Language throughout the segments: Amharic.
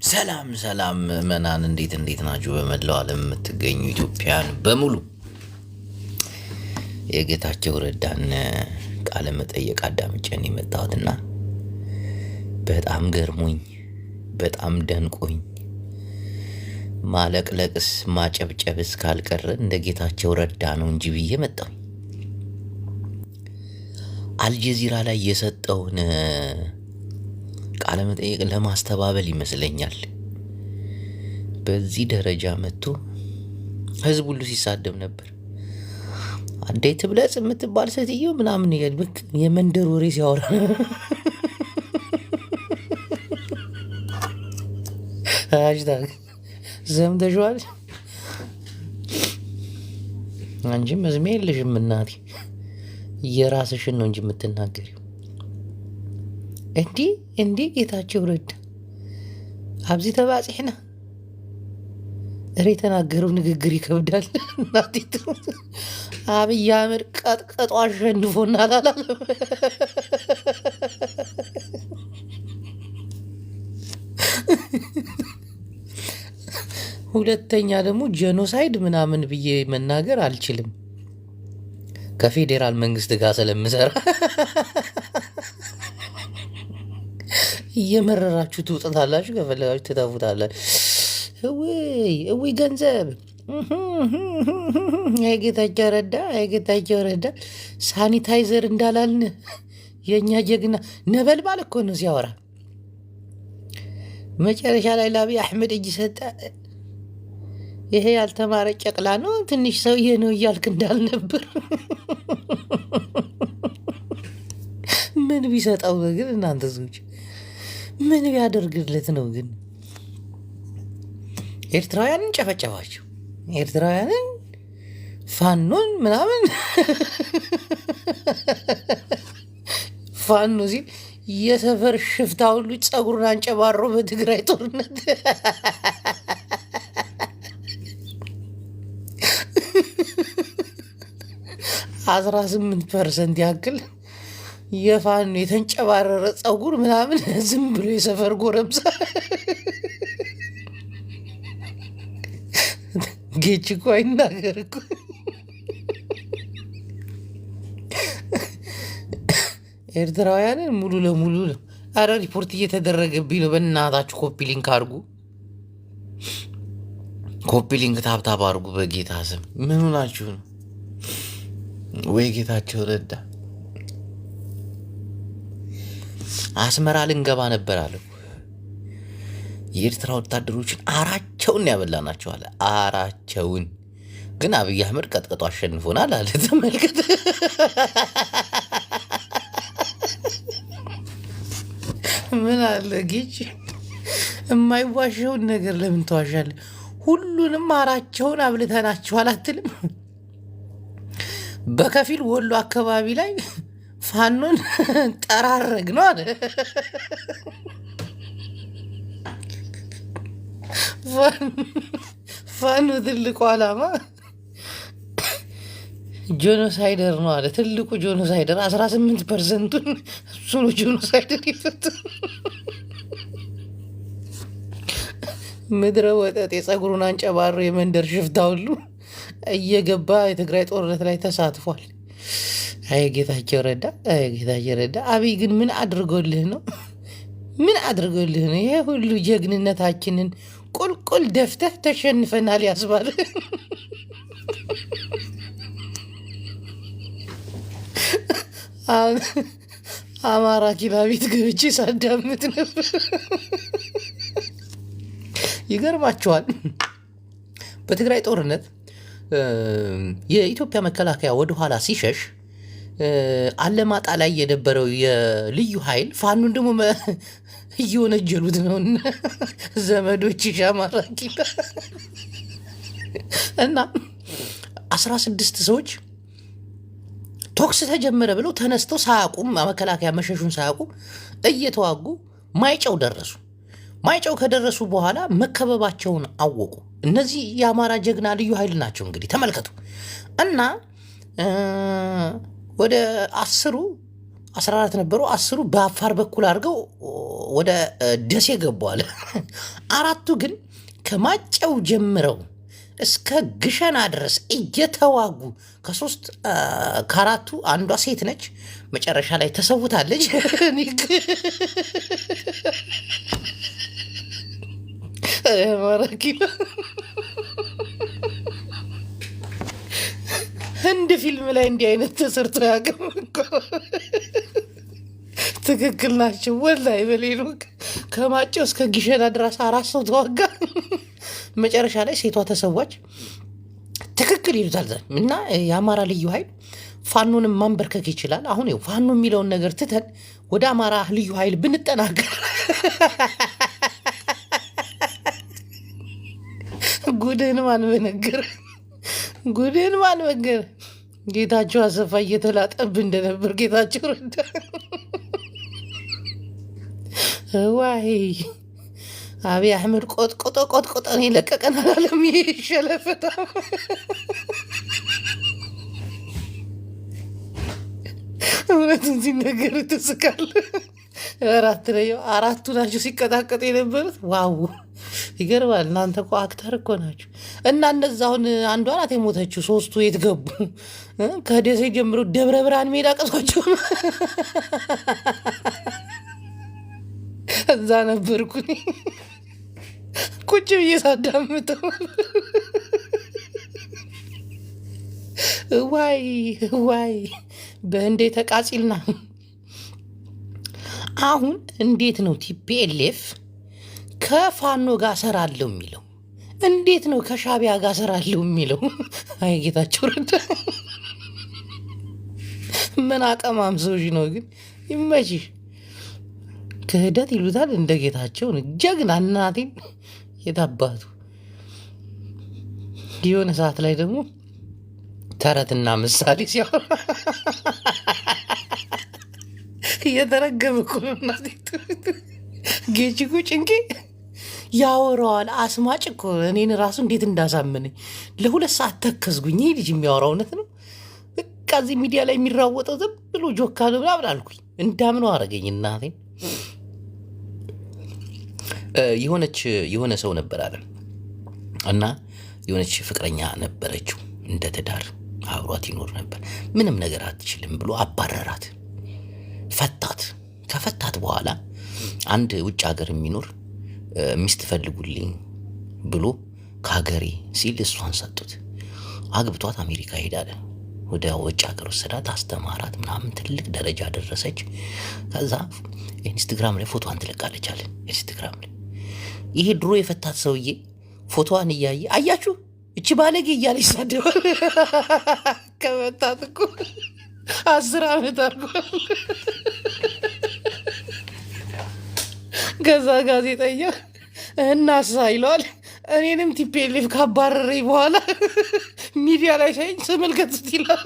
ሰላም ሰላም ምእመናን እንዴት ናችሁ? በመላው ዓለም የምትገኙ ኢትዮጵያን በሙሉ የጌታቸው ረዳን ቃለ መጠየቅ አዳምጬን የመጣሁትና በጣም ገርሞኝ በጣም ደንቆኝ ማለቅለቅስ ማጨብጨብስ ካልቀረ እንደ ጌታቸው ረዳ ነው እንጂ ብዬ መጣሁ። አልጀዚራ ላይ የሰጠውን ቃለ መጠይቅ ለማስተባበል ይመስለኛል በዚህ ደረጃ መጥቶ ህዝብ ሁሉ ሲሳደብ ነበር። እንዴት ብለጽ የምትባል ሴትዮ ምናምን የመንደር ወሬ ሲያወራ ሃሽታግ ሰምተሽዋል? አንቺም መዝሜ የለሽም እናቴ፣ የራስሽን ነው እንጂ የምትናገሪው። እንዲህ ጌታቸው ረዳ አብዚ ተባጽሕና የተናገረው ንግግር ይከብዳል። እናቴ አብይ አህመድ ቀጥቀጦ አሸንፎናል አላለም? ሁለተኛ ደግሞ ጄኖሳይድ ምናምን ብዬ መናገር አልችልም ከፌዴራል መንግስት ጋር ስለምሰራ እየመረራችሁ ትውጥታላችሁ፣ ከፈለጋችሁ ትተፉታላችሁ። እውይ ገንዘብ የጌታቸው ረዳ ሳኒታይዘር እንዳላልን የእኛ ጀግና ነበልባል እኮ ነው ሲያወራ። መጨረሻ ላይ ለአብይ አሕመድ እጅ ሰጠ። ይሄ ያልተማረ ጨቅላ ነው ትንሽ ሰውዬ ነው እያልክ እንዳልነበር ምን ቢሰጠው ነው ግን? እናንተ ሰዎች ምን ቢያደርግለት ነው ግን? ኤርትራውያንን ጨፈጨፋቸው፣ ኤርትራውያንን ፋኖን ምናምን ፋኖ ሲል የሰፈር ሽፍታ ሁሉ ጸጉሩን አንጨባሮ በትግራይ ጦርነት 18% ያክል የፋኖ የተንጨባረረ ጸጉር ምናምን ዝም ብሎ የሰፈር ጎረምሳ ጌች እኮ አይናገር እኮ። ኤርትራውያንን ሙሉ ለሙሉ ነው። አረ ሪፖርት እየተደረገብኝ ነው። በእናታችሁ ኮፒ ሊንክ አድርጉ፣ ኮፒ ሊንክ ታብታብ አድርጉ። በጌታ ስም ምን ሆናችሁ ነው? ወይ ጌታቸው ረዳ አስመራ ልንገባ ነበር አለ። የኤርትራ ወታደሮችን አራቸውን ያበላናቸው አለ። አራቸውን ግን አብይ አህመድ ቀጥቅጦ አሸንፎናል አለ። ተመልከት። ምን አለ ጌች፣ የማይዋሸውን ነገር ለምን ተዋሻለህ? ሁሉንም አራቸውን አብልተናቸዋል አትልም? በከፊል ወሎ አካባቢ ላይ ፋኖን ጠራረግ ነው አለ። ፋኖ ትልቁ ዓላማ ጄኖሳይደር ነው አለ። ትልቁ ጄኖሳይደር 18%ቱን እሱ ነው ጄኖሳይደር ይፈት። ምድረ ወጠጥ የጸጉሩን አንጨባሮ የመንደር ሽፍታ ሁሉ እየገባ የትግራይ ጦርነት ላይ ተሳትፏል። አይ ጌታቸው ረዳ፣ አብይ ግን ምን አድርጎልህ ነው? ምን አድርጎልህ ነው ይሄ ሁሉ ጀግንነታችንን ቁልቁል ደፍተህ ተሸንፈናል ያስባል? አማራ ኪላቢት ገብቼ ሳዳምጥ ነበር። ይገርማቸዋል። በትግራይ ጦርነት የኢትዮጵያ መከላከያ ወደኋላ ሲሸሽ አለማጣ ላይ የነበረው የልዩ ኃይል ፋኑን ደግሞ እየወነጀሉት ነው ዘመዶች አማራ ኪላ እና 16 ሰዎች ቶክስ ተጀመረ ብለው ተነስተው ሳያቁም መከላከያ መሸሹን ሳያቁም እየተዋጉ ማይጨው ደረሱ። ማይጨው ከደረሱ በኋላ መከበባቸውን አወቁ። እነዚህ የአማራ ጀግና ልዩ ኃይል ናቸው እንግዲህ ተመልከቱ። እና ወደ 14 ነበሩ። 10ሩ በአፋር በኩል አድርገው ወደ ደሴ ገቧል። 4ቱ ግን ከማጨው ጀምረው እስከ ግሸና ድረስ እየተዋጉ ከ4ቱ አንዷ ሴት ነች። መጨረሻ ላይ ተሰውታለች። ህንድ ፊልም ላይ እንዲህ አይነት ተሰርቶ ያቅም እኮ። ትክክል ናቸው ወላሂ። በሌሉ ከማጨው እስከ ግሸና ድረስ 4 ሰው ተዋጋ። መጨረሻ ላይ ሴቷ ተሰዋች። ትክክል ይሉታል። እና የአማራ ልዩ ኃይል ፋኖንም ማንበርከክ ይችላል። አሁን ይኸው ፋኖ የሚለውን ነገር ትተን ወደ አማራ ልዩ ኃይል ብንጠናገር ጉድህን ማን በነገር፣ ጉድህን ማን በነገር። ጌታቸው አሰፋ እየተላጠብ እንደነበር ጌታቸው ረዳ ዋይ አብይ አሕመድ ቆጥቆጠን የለቀቀን አላለም። ይሄ ሸለፈታ እውነቱን ሲነገር ትስቃለህ። 4ቱ ናቸው ሲቀጣቀጡ የነበሩት። ዋው ይገርማል። እናንተ እኮ አክተር እኮ ናቸው። እና እነዛ አሁን አንዷ ናት የሞተችው። 3ቱ የት ገቡ? ከደሴ ጀምሮ ደብረ ብርሃን ሜዳ ቀሷቸው። እዛ ነበርኩ ቁጭ ብዬ ሳዳምጠው። ዋይ በእንዴ ተቃጺልና። አሁን እንዴት ነው ቲፒኤልኤፍ ከፋኖ ጋር ሰራለሁ የሚለው? እንዴት ነው ከሻቢያ ጋር ሰራለሁ የሚለው? አይ ጌታቸው ረዳ ምን አቀማም ሰዎች ነው ግን። ይመችሽ። ክህደት ይሉታል እንደ ጌታቸውን ጀግና እናቴን የታባቱ። የሆነ ሰዓት ላይ ደግሞ ተረትና ምሳሌ ሲያወራ እየተረገመ እኮ ነው እናቴ። ጌጅጉ ጭንቄ ያወራዋል። አስማጭ እኮ እኔን ራሱ እንዴት እንዳሳመነኝ ለ2 ሰዓት ተከዝጉኝ። ይህ ልጅ የሚያወራው እውነት ነው። በቃ እዚህ ሚዲያ ላይ የሚራወጠው ዝም ብሎ ጆካ ነው ምናምን አልኩኝ። እንዳምነው አረገኝ እናቴን። የሆነ ሰው ነበር አለ እና የሆነች ፍቅረኛ ነበረችው። እንደ ትዳር አብሯት ይኖር ነበር። ምንም ነገር አትችልም ብሎ አባረራት፣ ፈታት። ከፈታት በኋላ አንድ ውጭ ሀገር የሚኖር ሚስት ፈልጉልኝ ብሎ ከሀገሬ ሲል እሷን ሰጡት። አግብቷት አሜሪካ ሄዳለ። ወደ ውጭ ሀገር ወሰዳት፣ አስተማራት፣ ምናምን ትልቅ ደረጃ ደረሰች። ከዛ ኢንስታግራም ላይ ፎቶዋን ትለቃለች አለ። ኢንስታግራም ላይ ይሄ ድሮ የፈታት ሰውዬ ፎቶዋን እያየ አያችሁ እቺ ባለጌ እያለ ይሳደባል። ከመታት እኮ 10 ዓመት አድርጓል። ከዛ ጋዜጠኛ እናሳ ይለዋል። እኔንም ቲፒኤልኤፍ ካባረረኝ በኋላ ሚዲያ ላይ ሳይኝ ተመልከቱት ይላል።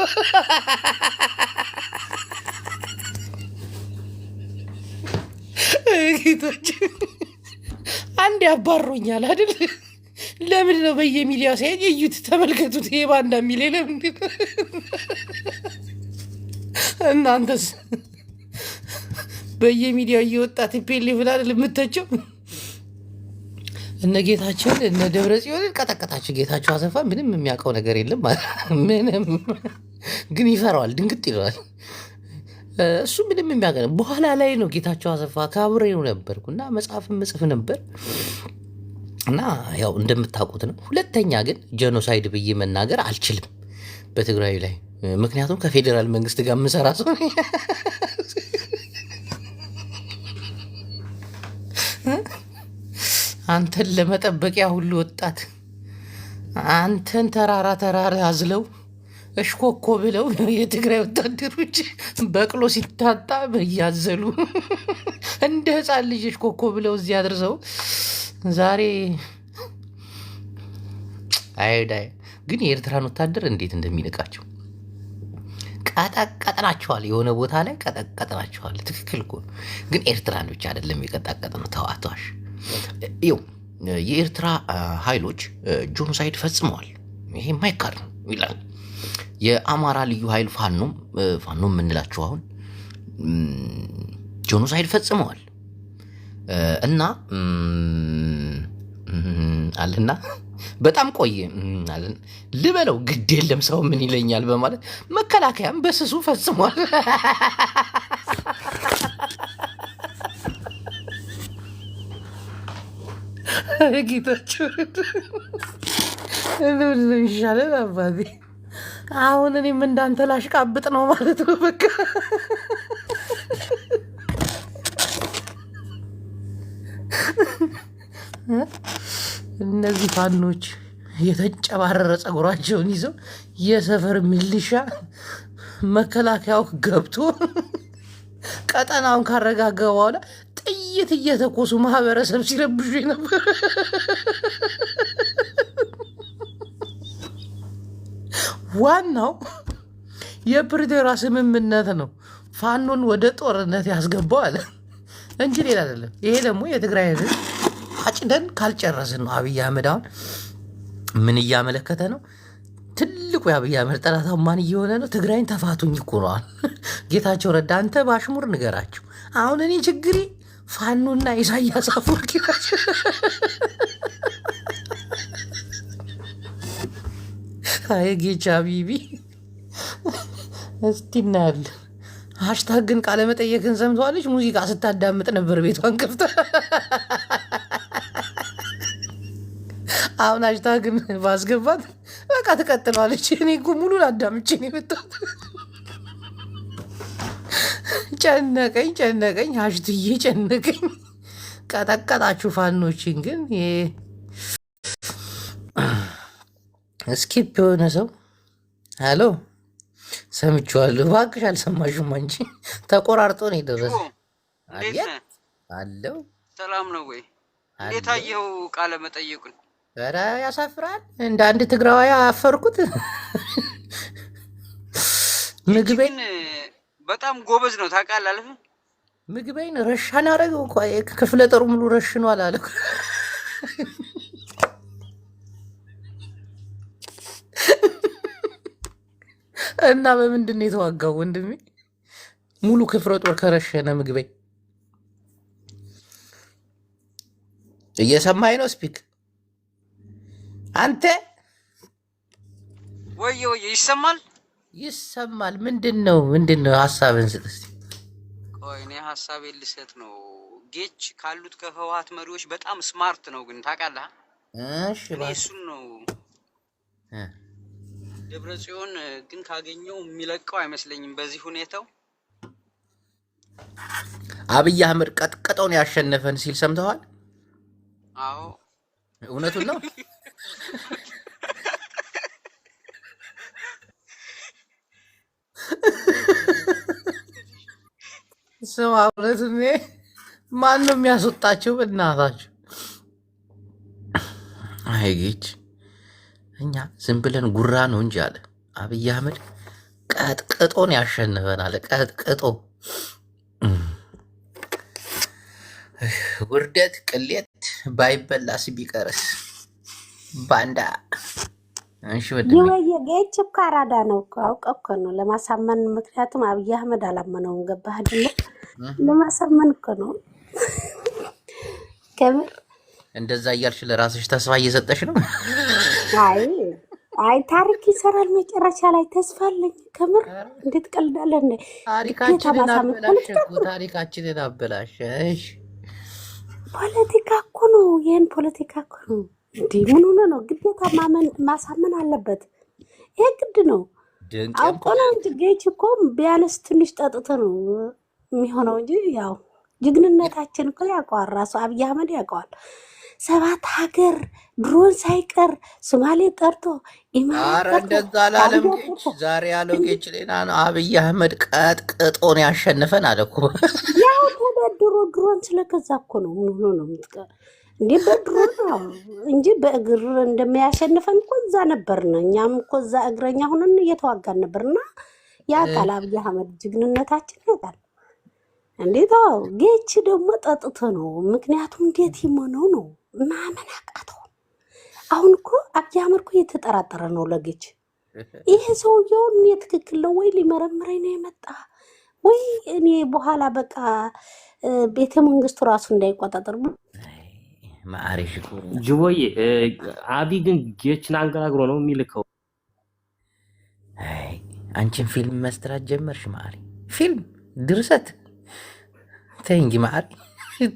ጌታችን አንድ ያባሮኛል አይደል? ለምንድን ነው በየሚዲያ ሳይኝ እዩት ተመልከቱት ይሄ ባንዳ የሚል ለምንድን ነው? እናንተስ በየሚዲያው እየወጣ ቲፒኤልኤፍ ብላል የምተቸው? እነ ጌታቸውን እነ ደብረ ጽዮንን ቀጠቀጣቸው። ጌታቸው አሰፋ ምንም የሚያውቀው ነገር የለም ምንም፣ ግን ይፈራዋል፣ ድንግጥ ይለዋል። እሱ ምንም የሚያውቀው በኋላ ላይ ነው። ጌታቸው አሰፋ ከአብሬው ነበርኩ እና መጽሐፍን መጽፍ ነበር እና ያው እንደምታውቁት ነው። ሁለተኛ ግን ጄኖሳይድ ብዬ መናገር አልችልም በትግራይ ላይ፣ ምክንያቱም ከፌዴራል መንግስት ጋር የምሰራ ሰው አንተን ለመጠበቂያ ሁሉ ወጣት አንተን ተራራ አዝለው እሽኮኮ ብለው የትግራይ ወታደሮች በቅሎ ሲታጣ እያዘሉ እንደ ሕፃን ልጅ እሽኮኮ ብለው እዚህ አድርሰው ዛሬ አይዳይ ግን የኤርትራን ወታደር እንዴት እንደሚንቃቸው ቀጠቀጥናቸዋል። የሆነ ቦታ ላይ ቀጠቀጥናቸዋል። ትክክል እኮ ግን ኤርትራን ብቻ አይደለም የቀጣቀጥ ነው። ተዋቷሽ ይው የኤርትራ ኃይሎች ጄኖሳይድ ፈጽመዋል። ይሄ ማይካድ ነው ይላል። የአማራ ልዩ ኃይል ፋኖ የምንላቸው አሁን ጆኖሳይድ ፈጽመዋል እና አለና በጣም ቆየ አለን ልበለው ግድ የለም ሰው ምን ይለኛል በማለት መከላከያም በስሱ ፈጽሟል። ጌታቸው ይሻላል አባቴ። አሁን እኔም እንዳንተ ላሽቃብጥ ነው ማለት ነው። በቃ እነዚህ ፋኖች የተንጨባረረ ጸጉራቸውን ይዘው የሰፈር ሚሊሻ መከላከያው ገብቶ ቀጠናውን ካረጋጋ በኋላ ጥይት እየተኮሱ ማህበረሰብ ሲረብሹ ነበር። ዋናው የፕሪቶሪያ ስምምነት ነው ፋኖን ወደ ጦርነት ያስገባው አለ እንጂ ሌላ አይደለም። ይሄ ደግሞ የትግራይ ህዝብ አጭደን ካልጨረስን ነው። አብይ አህመድ አሁን ምን እያመለከተ ነው? ትልቁ የአብይ አህመድ ጠላት ማን እየሆነ ነው? ትግራይን ተፋቱኝ እኮ ነው። ጌታቸው ረዳ አንተ በአሽሙር ንገራቸው። አሁን እኔ ችግሬ ፋኖና ኢሳያስ አፈወርቂ ናቸው። አይ ጌቻ ቢቢ እስቲ እናያለን። ሃሽታግ ግን ቃለመጠየቅን ሰምተዋለች። ሙዚቃ ስታዳምጥ ነበር ቤቷን ከፍታ። አሁን ሃሽታግን ባስገባት በቃ ትቀጥለዋለች። እኔ እኮ ሙሉን አዳምጬ ነው የመጣሁት። ጨነቀኝ ሃሽትዬ ጨነቀኝ። ቀጠቀጣችሁ ፋኖችን። ግን ስኪፕ የሆነ ሰው ሄሎ ሰምቼዋለሁ። እባክሽ አልሰማሽም አንቺ። ተቆራርጦ ነው የደረሰ አለው። ሰላም ነው ወይ? እንዴት አየኸው ቃለ መጠየቁን? ኧረ ያሳፍራል። እንደ አንድ ትግራዋይ አፈርኩት። ምግቤን በጣም ጎበዝ ነው ታውቃለህ። ምግቤን ረሻን አደረገው እኮ ክፍለ ጦር ሙሉ ረሽኗል አለ። እና በምንድን ነው የተዋጋው ወንድሜ? ሙሉ ክፍለ ጦር ከረሸነ ምግቤ። እየሰማኝ ነው? ስፒክ አንተ ወየ ይሰማል? ይሰማል። ምንድን ነው ሀሳብን ስጥ እስኪ። ቆይ እኔ ሀሳቤን ልሰጥ ነው። ጌች ካሉት ከህወሓት መሪዎች በጣም ስማርት ነው ግን ታውቃለህ። እሺ እሱን ነው ደብረ ጽዮን ግን ካገኘው የሚለቀው አይመስለኝም በዚህ ሁኔታው። አብይ አህመድ ቀጥቀጠውን ያሸነፈን ሲል ሰምተዋል? አዎ እውነቱን ነው። ስማ እውነቱን ማን ነው የሚያስወጣቸው? በእናታቸው አይጌች እኛ ዝም ብለን ጉራ ነው እንጂ አለ አብይ አህመድ። ቀጥቅጦን ያሸንፈን አለ። ቀጥቅጦ ውርደት ቅሌት ባይበላስ ቢቀርስ ባንዳ። እሺ ጌች እኮ አራዳ ነው እኮ አውቀው እኮ ነው ለማሳመን። ምክንያቱም አብይ አህመድ አላመነውም። ገባህ አይደለ? ለማሳመን እኮ ነው። ከምር እንደዛ እያልሽ ለራስሽ ተስፋ እየሰጠሽ ነው። አይ ታሪክ ይሰራል መጨረሻ ላይ ተስፋ አለኝ። ከምር እንዴት ቀልዳለህ እንዴ? ታሪካችንን አበላሸሽ። ፖለቲካ እኮ ነው። ይሄን ፖለቲካ እኮ ነው እንዴ? ምን ሆነ ነው? ግዴታ ማሳመን አለበት። ይሄ ግድ ነው። አውቆ ነው እንጂ ጌች እኮ ቢያንስ ትንሽ ጠጥቶ ነው የሚሆነው እንጂ ያው ጀግንነታችን እኮ ያውቀዋል። ራሱ አብይ አህመድ ያውቀዋል። 7 ሀገር ድሮን ሳይቀር ሶማሌ ጠርቶ እንደዛ አላለም ጌች። ዛሬ ያለው ጌች ሌላ ነው። አብይ አህመድ ቀጥቅጦን ያሸንፈን አለ እኮ። ያው ተበድሮ ድሮን ስለገዛ እኮ ነው። ምን ሆኖ ነው የምትቀር እንዴ? በድሮን ነው እንጂ በእግር እንደሚያሸንፈን እኮ እዛ ነበርና እኛም እኮ እዛ እግረኛ ሆነን እየተዋጋን ነበርና ያውቃል አብይ አህመድ ጀግንነታችን ያውቃል። እንዴት ጌች ደግሞ ጠጥቶ ነው። ምክንያቱም እንዴት ይሞነው ነው ማመን አቃተው። አሁን እኮ አብይ አህመድ እኮ እየተጠራጠረ ነው ለጌች። ይሄ ሰውየውን ትክክል ነው ወይ ሊመረምረኝ ነው የመጣ ወይ እኔ በኋላ በቃ ቤተ መንግስቱ ራሱ እንዳይቆጣጠር ማዕሬሽ እኮ ጅቦዬ አቢ ግን ጌችን አንገራግሮ ነው የሚልከው። አንቺን ፊልም መስራት ጀመርሽ ማዕሬ? ፊልም ድርሰት? ተይ እንጂ ማዕሬ፣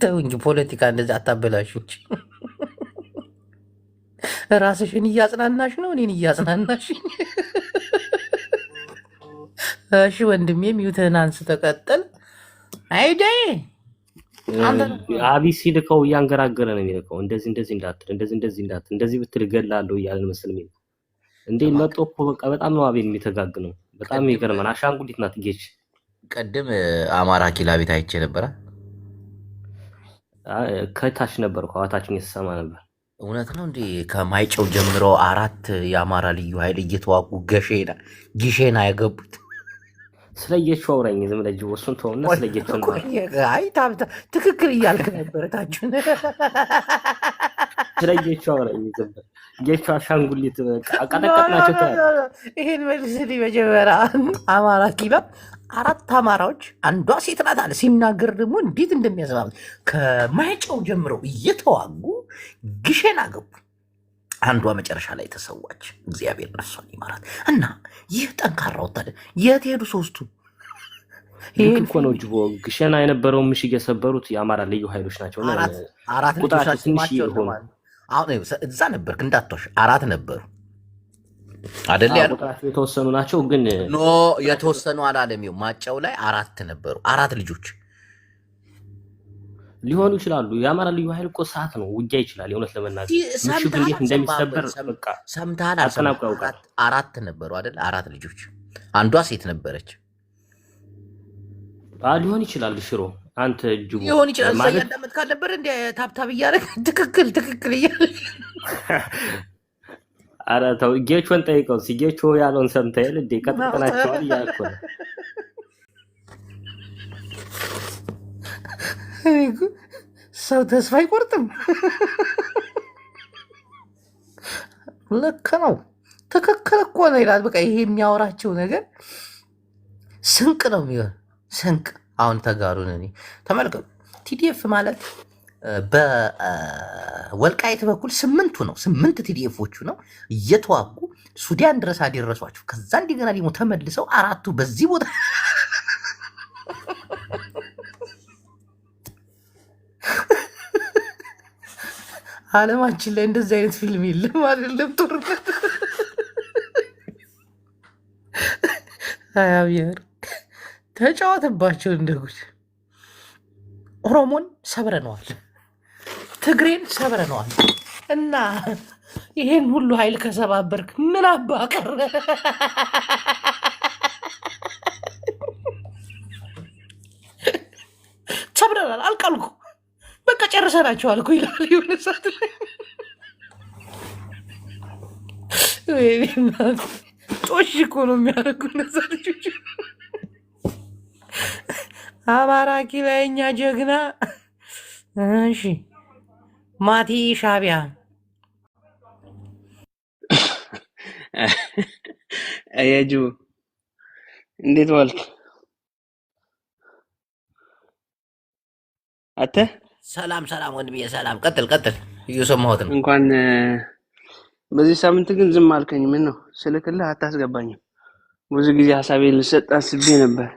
ተው እንጂ ፖለቲካ እንደዚህ አታበላሽ እንጂ። ራስሽን እያጽናናሽ ነው፣ እኔን እያጽናናሽ። እሺ ወንድሜ ሚውትህን አንስተህ ቀጥል። አይደይ አቢ ሲልከው እያንገራገረ ነው የሚልከው። እንደዚህ እንዳትል፣ እንደዚህ ብትል እገላለሁ እያለ መስል የሚል እንዴ መጥቶ እኮ በቃ በጣም ነው አቤን የሚተጋግ ነው። በጣም ይገርማል። አሻንጉሊት ናት ጌች። ቀደም አማራ ኪላ ቤት አይቼ ነበረ። ከታች ነበር ከዋታችን የተሰማ ነበር። እውነት ነው እንዴ? ከማይጨው ጀምሮ 4 የአማራ ልዩ ኃይል እየተዋጉ ጊሼና የገቡት። ስለየቹ አውራኝ ዝም ብለህ ጅቦ እሱን ተውና ስለየቹ ነው። አይ ትክክል እያልክ ነበር። ታችን ስለየቹ አውራኝ ዝም ብለህ ጌቹ አሻንጉሊት አቀጠቀጥናቸው። ይሄን መልስልኝ መጀመሪያ። አማራ ኪላ 4 አማራዎች አንዷ ሴት ናት አለ ሲናገር ደግሞ እንዴት እንደሚያስማም ከማይጨው ጀምረው እየተዋጉ ግሼን አገቡ። አንዷ መጨረሻ ላይ ተሰዋች። እግዚአብሔር ነፍሷን ይማራት። እና ይህ ጠንካራ ወታደር የት ሄዱ? 3ቱ ይሄን እኮ ነው ጅቦ ግሼና የነበረውን ምሽግ የሰበሩት የአማራ ልዩ ኃይሎች ናቸው። አራት ቁጥራቸው ትንሽ ይሆኑ። አሁን እዛ ነበርክ እንዳትዋሽ፣ 4 ነበሩ አይደል? ያለው ቁጥራቸው የተወሰኑ ናቸው። ግን ኖ የተወሰኑ አላለም። ማጫው ላይ 4 ነበሩ። 4 ልጆች ሊሆኑ ይችላሉ። የአማራ ልዩ ኃይል እኮ ሰዓት ነው፣ ውጊያ ይችላል። የእውነት ለመናገር ምሽግ እንዴት እንደሚሰበር በቃ ሰምተሃል? አጠናቅቆ ያውቃል። 4 ነበሩ አይደል? 4 ልጆች፣ አንዷ ሴት ነበረች። ሊሆን ይችላል። ሽሮ አንተ ጅቦ ሊሆን ይችላል። እዛ እያዳመጥክ ነበር እንደ ታብታብ እያደረግ ትክክል እያለ ኧረ ተው ጌቾን ጠይቀው። ሲጌቾ ያለውን ሰምተሃል እንዴ? ቀጥቅናቸዋል እያልኩ ነው። ሰው ተስፋ አይቆርጥም። ልክ ነው፣ ትክክል እኮ ነው ይላል። በቃ ይሄ የሚያወራቸው ነገር ስንቅ ነው የሚሆን ስንቅ። አሁን ተጋሩን እኔ ተመልከቱ። ቲዲኤፍ ማለት በወልቃይት በኩል 8ቱ ነው 8 ቲዲኤፎቹ ነው እየተዋጉ ሱዳን ድረስ አደረሷቸው። ከዛ እንደገና ደግሞ ተመልሰው 4ቱ በዚህ ቦታ ዓለማችን ላይ እንደዚህ አይነት ፊልም የለም አይደለም? ጦርነት አያብየር ተጫወተባቸው እንደ ጉድ። ኦሮሞን ሰብረነዋል፣ ትግሬን ሰብረነዋል። እና ይሄን ሁሉ ኃይል ከሰባበርክ ምን አባ ቀረ? ሰብረናል አልቃልኩ በቃ ጨርሰናቸዋል እኮ ይላል የሆነ ሰዓት ላይ። ጦሽ እኮ ነው የሚያደርጉ እነዛ ልጆች። አማራ ኪላይኛ ጀግና። እሺ ማቲ ሻቢያ አያጁ እንዴት ዋልክ? አተ ሰላም ወንድሜ ሰላም። ቀጥል እየሰማሁት ነው። እንኳን በዚህ ሳምንት ግን ዝም አልከኝ። ምን ነው ስልክልህ አታስገባኝም? ብዙ ጊዜ ሀሳቤን ልሰጥ አስቤ ነበር።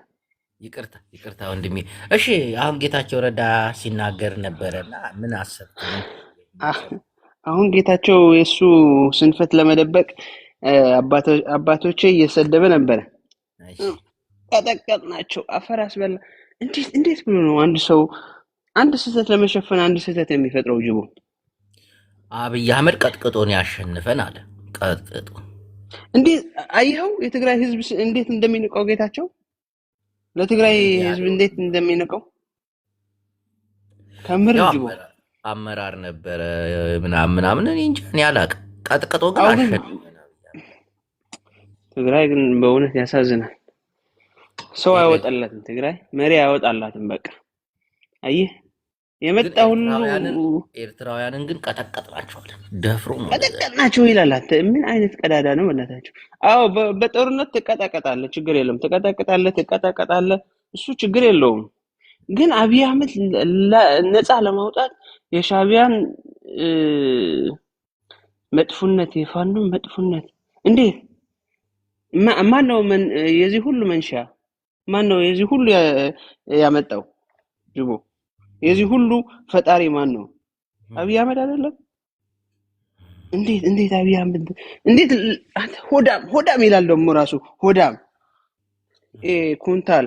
ይቅርታ ወንድሜ። እሺ አሁን ጌታቸው ረዳ ሲናገር ነበረና ምን አሰብክ? አሁን ጌታቸው የእሱ ስንፈት ለመደበቅ አባቶቼ እየሰደበ ነበረ። ቀጠቀጥናቸው፣ አፈር አስበላ። እንዴት ብሎ ነው አንድ ሰው አንድ ስህተት ለመሸፈን አንድ ስህተት የሚፈጥረው? ጅቦ አብይ አህመድ ቀጥቅጦን ያሸንፈን አለ። ቀጥቅጦ እንዴት አየኸው? የትግራይ ህዝብ እንዴት እንደሚንቀው ጌታቸው ለትግራይ ህዝብ እንዴት እንደሚንቀው ከምር ጅቦ አመራር ነበረ ምናምን እኔ እንጃ እኔ አላውቅም። ቀጥቅጦ ግን አሸንፈን። ትግራይ ግን በእውነት ያሳዝናል። ሰው አይወጣላትም፣ ትግራይ መሪ አይወጣላትም። በቃ አየህ የመጣ ሁሉ ኤርትራውያንን ግን ቀጠቀጥናቸዋል። ደፍሮ ነው ቀጠቀጥናቸው ይላል። ምን አይነት ቀዳዳ ነው በእናታቸው? አዎ በጦርነት ትቀጠቀጣለህ፣ ችግር የለም። ትቀጠቀጣለህ። እሱ ችግር የለውም። ግን አብይ አህመድ ነፃ ለማውጣት የሻቢያን መጥፎነት የፋኖ መጥፎነት እንዴት ማን ነው የዚህ ሁሉ መንሻ ማን ነው የዚህ ሁሉ ያመጣው ጅቦ የዚህ ሁሉ ፈጣሪ ማን ነው? አብይ አህመድ አይደለም? እንዴት አብይ አህመድ እንዴት ሆዳም ይላል ደግሞ ራሱ ሆዳም ኩንታል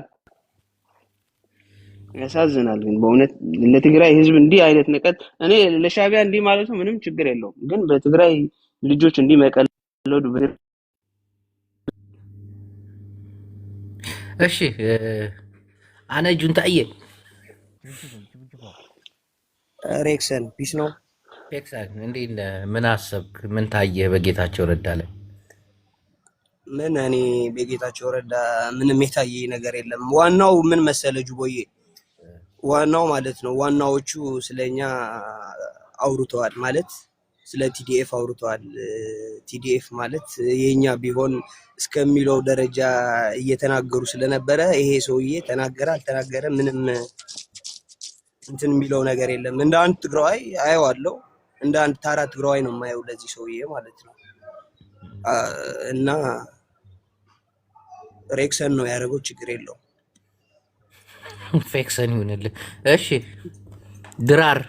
ያሳዝናል። ግን በእውነት ለትግራይ ህዝብ እንዲህ አይነት ንቀት እኔ ለሻቢያ እንዲህ ማለቱ ምንም ችግር የለውም። ግን በትግራይ ልጆች እንዲህ መቀለዱ እሺ አነ ጁንታዬ ሬክሰን ፒስ ነው። ቴክሳስ እንዴ ምን አሰብክ? ምን ታየህ በጌታቸው ረዳ ላይ? ምን እኔ በጌታቸው ረዳ ምንም የታየ ነገር የለም። ዋናው ምን መሰለ ጁቦዬ፣ ዋናው ማለት ነው ዋናዎቹ ስለኛ አውርተዋል ማለት ስለ ቲዲኤፍ አውርተዋል። ቲዲኤፍ ማለት የኛ ቢሆን እስከሚለው ደረጃ እየተናገሩ ስለነበረ ይሄ ሰውዬ ተናገረ አልተናገረ ምንም እንትን የሚለው ነገር የለም። እንደ አንድ ትግራዋይ አየዋለሁ፣ እንደ አንድ ታራ ትግራዋይ ነው የማየው ለዚህ ሰውዬ ማለት ነው። እና ሬክሰን ነው ያደረገው፣ ችግር የለውም። ፌክሰን ይሁንልህ። እሺ ድራር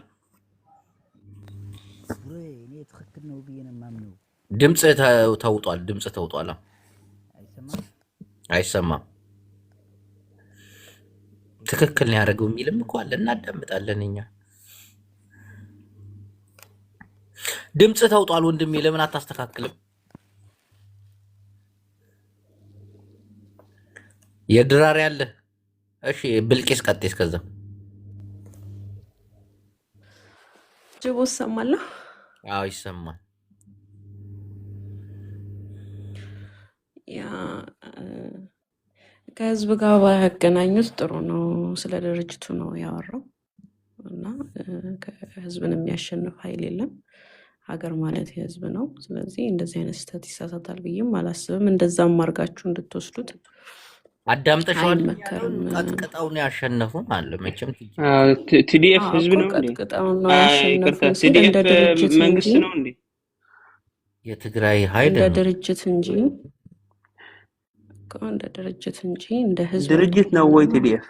ድምፅ ተውጧል። ድምፅ ተውጧል። አይሰማም። ትክክል ነው ያደረገው የሚልም እኮ አለ፣ እናዳምጣለን እኛ። ድምፅ ተውጧል ወንድሜ፣ ለምን አታስተካክልም? የድራር ያለ እሺ፣ ብልቄስ ቀጤስ ከዛ ጅቦ ይሰማል? አዎ ይሰማል። ያ ከህዝብ ጋር ባያገናኙት ጥሩ ነው። ስለ ድርጅቱ ነው ያወራው እና ከህዝብን የሚያሸንፍ ኃይል የለም። ሀገር ማለት የህዝብ ነው። ስለዚህ እንደዚህ አይነት ስህተት ይሳሳታል ብዬም አላስብም። እንደዛም አድርጋችሁ እንድትወስዱት አዳምጠሽዋል? አይመከርም። ቀጥቀጣው ነው ያሸነፉ አለ። መቼም ቲዲኤፍ ህዝብ ነው እንዴ? ቀጥቀጣው ነው ያሸነፉ ሲል እንደ ድርጅት መንግስት ነው እንዴ? የትግራይ ኃይል እንደ ድርጅት እንጂ እንደ ድርጅት እንጂ እንደ ህዝብ ድርጅት ነው ወይ ቲዲኤፍ?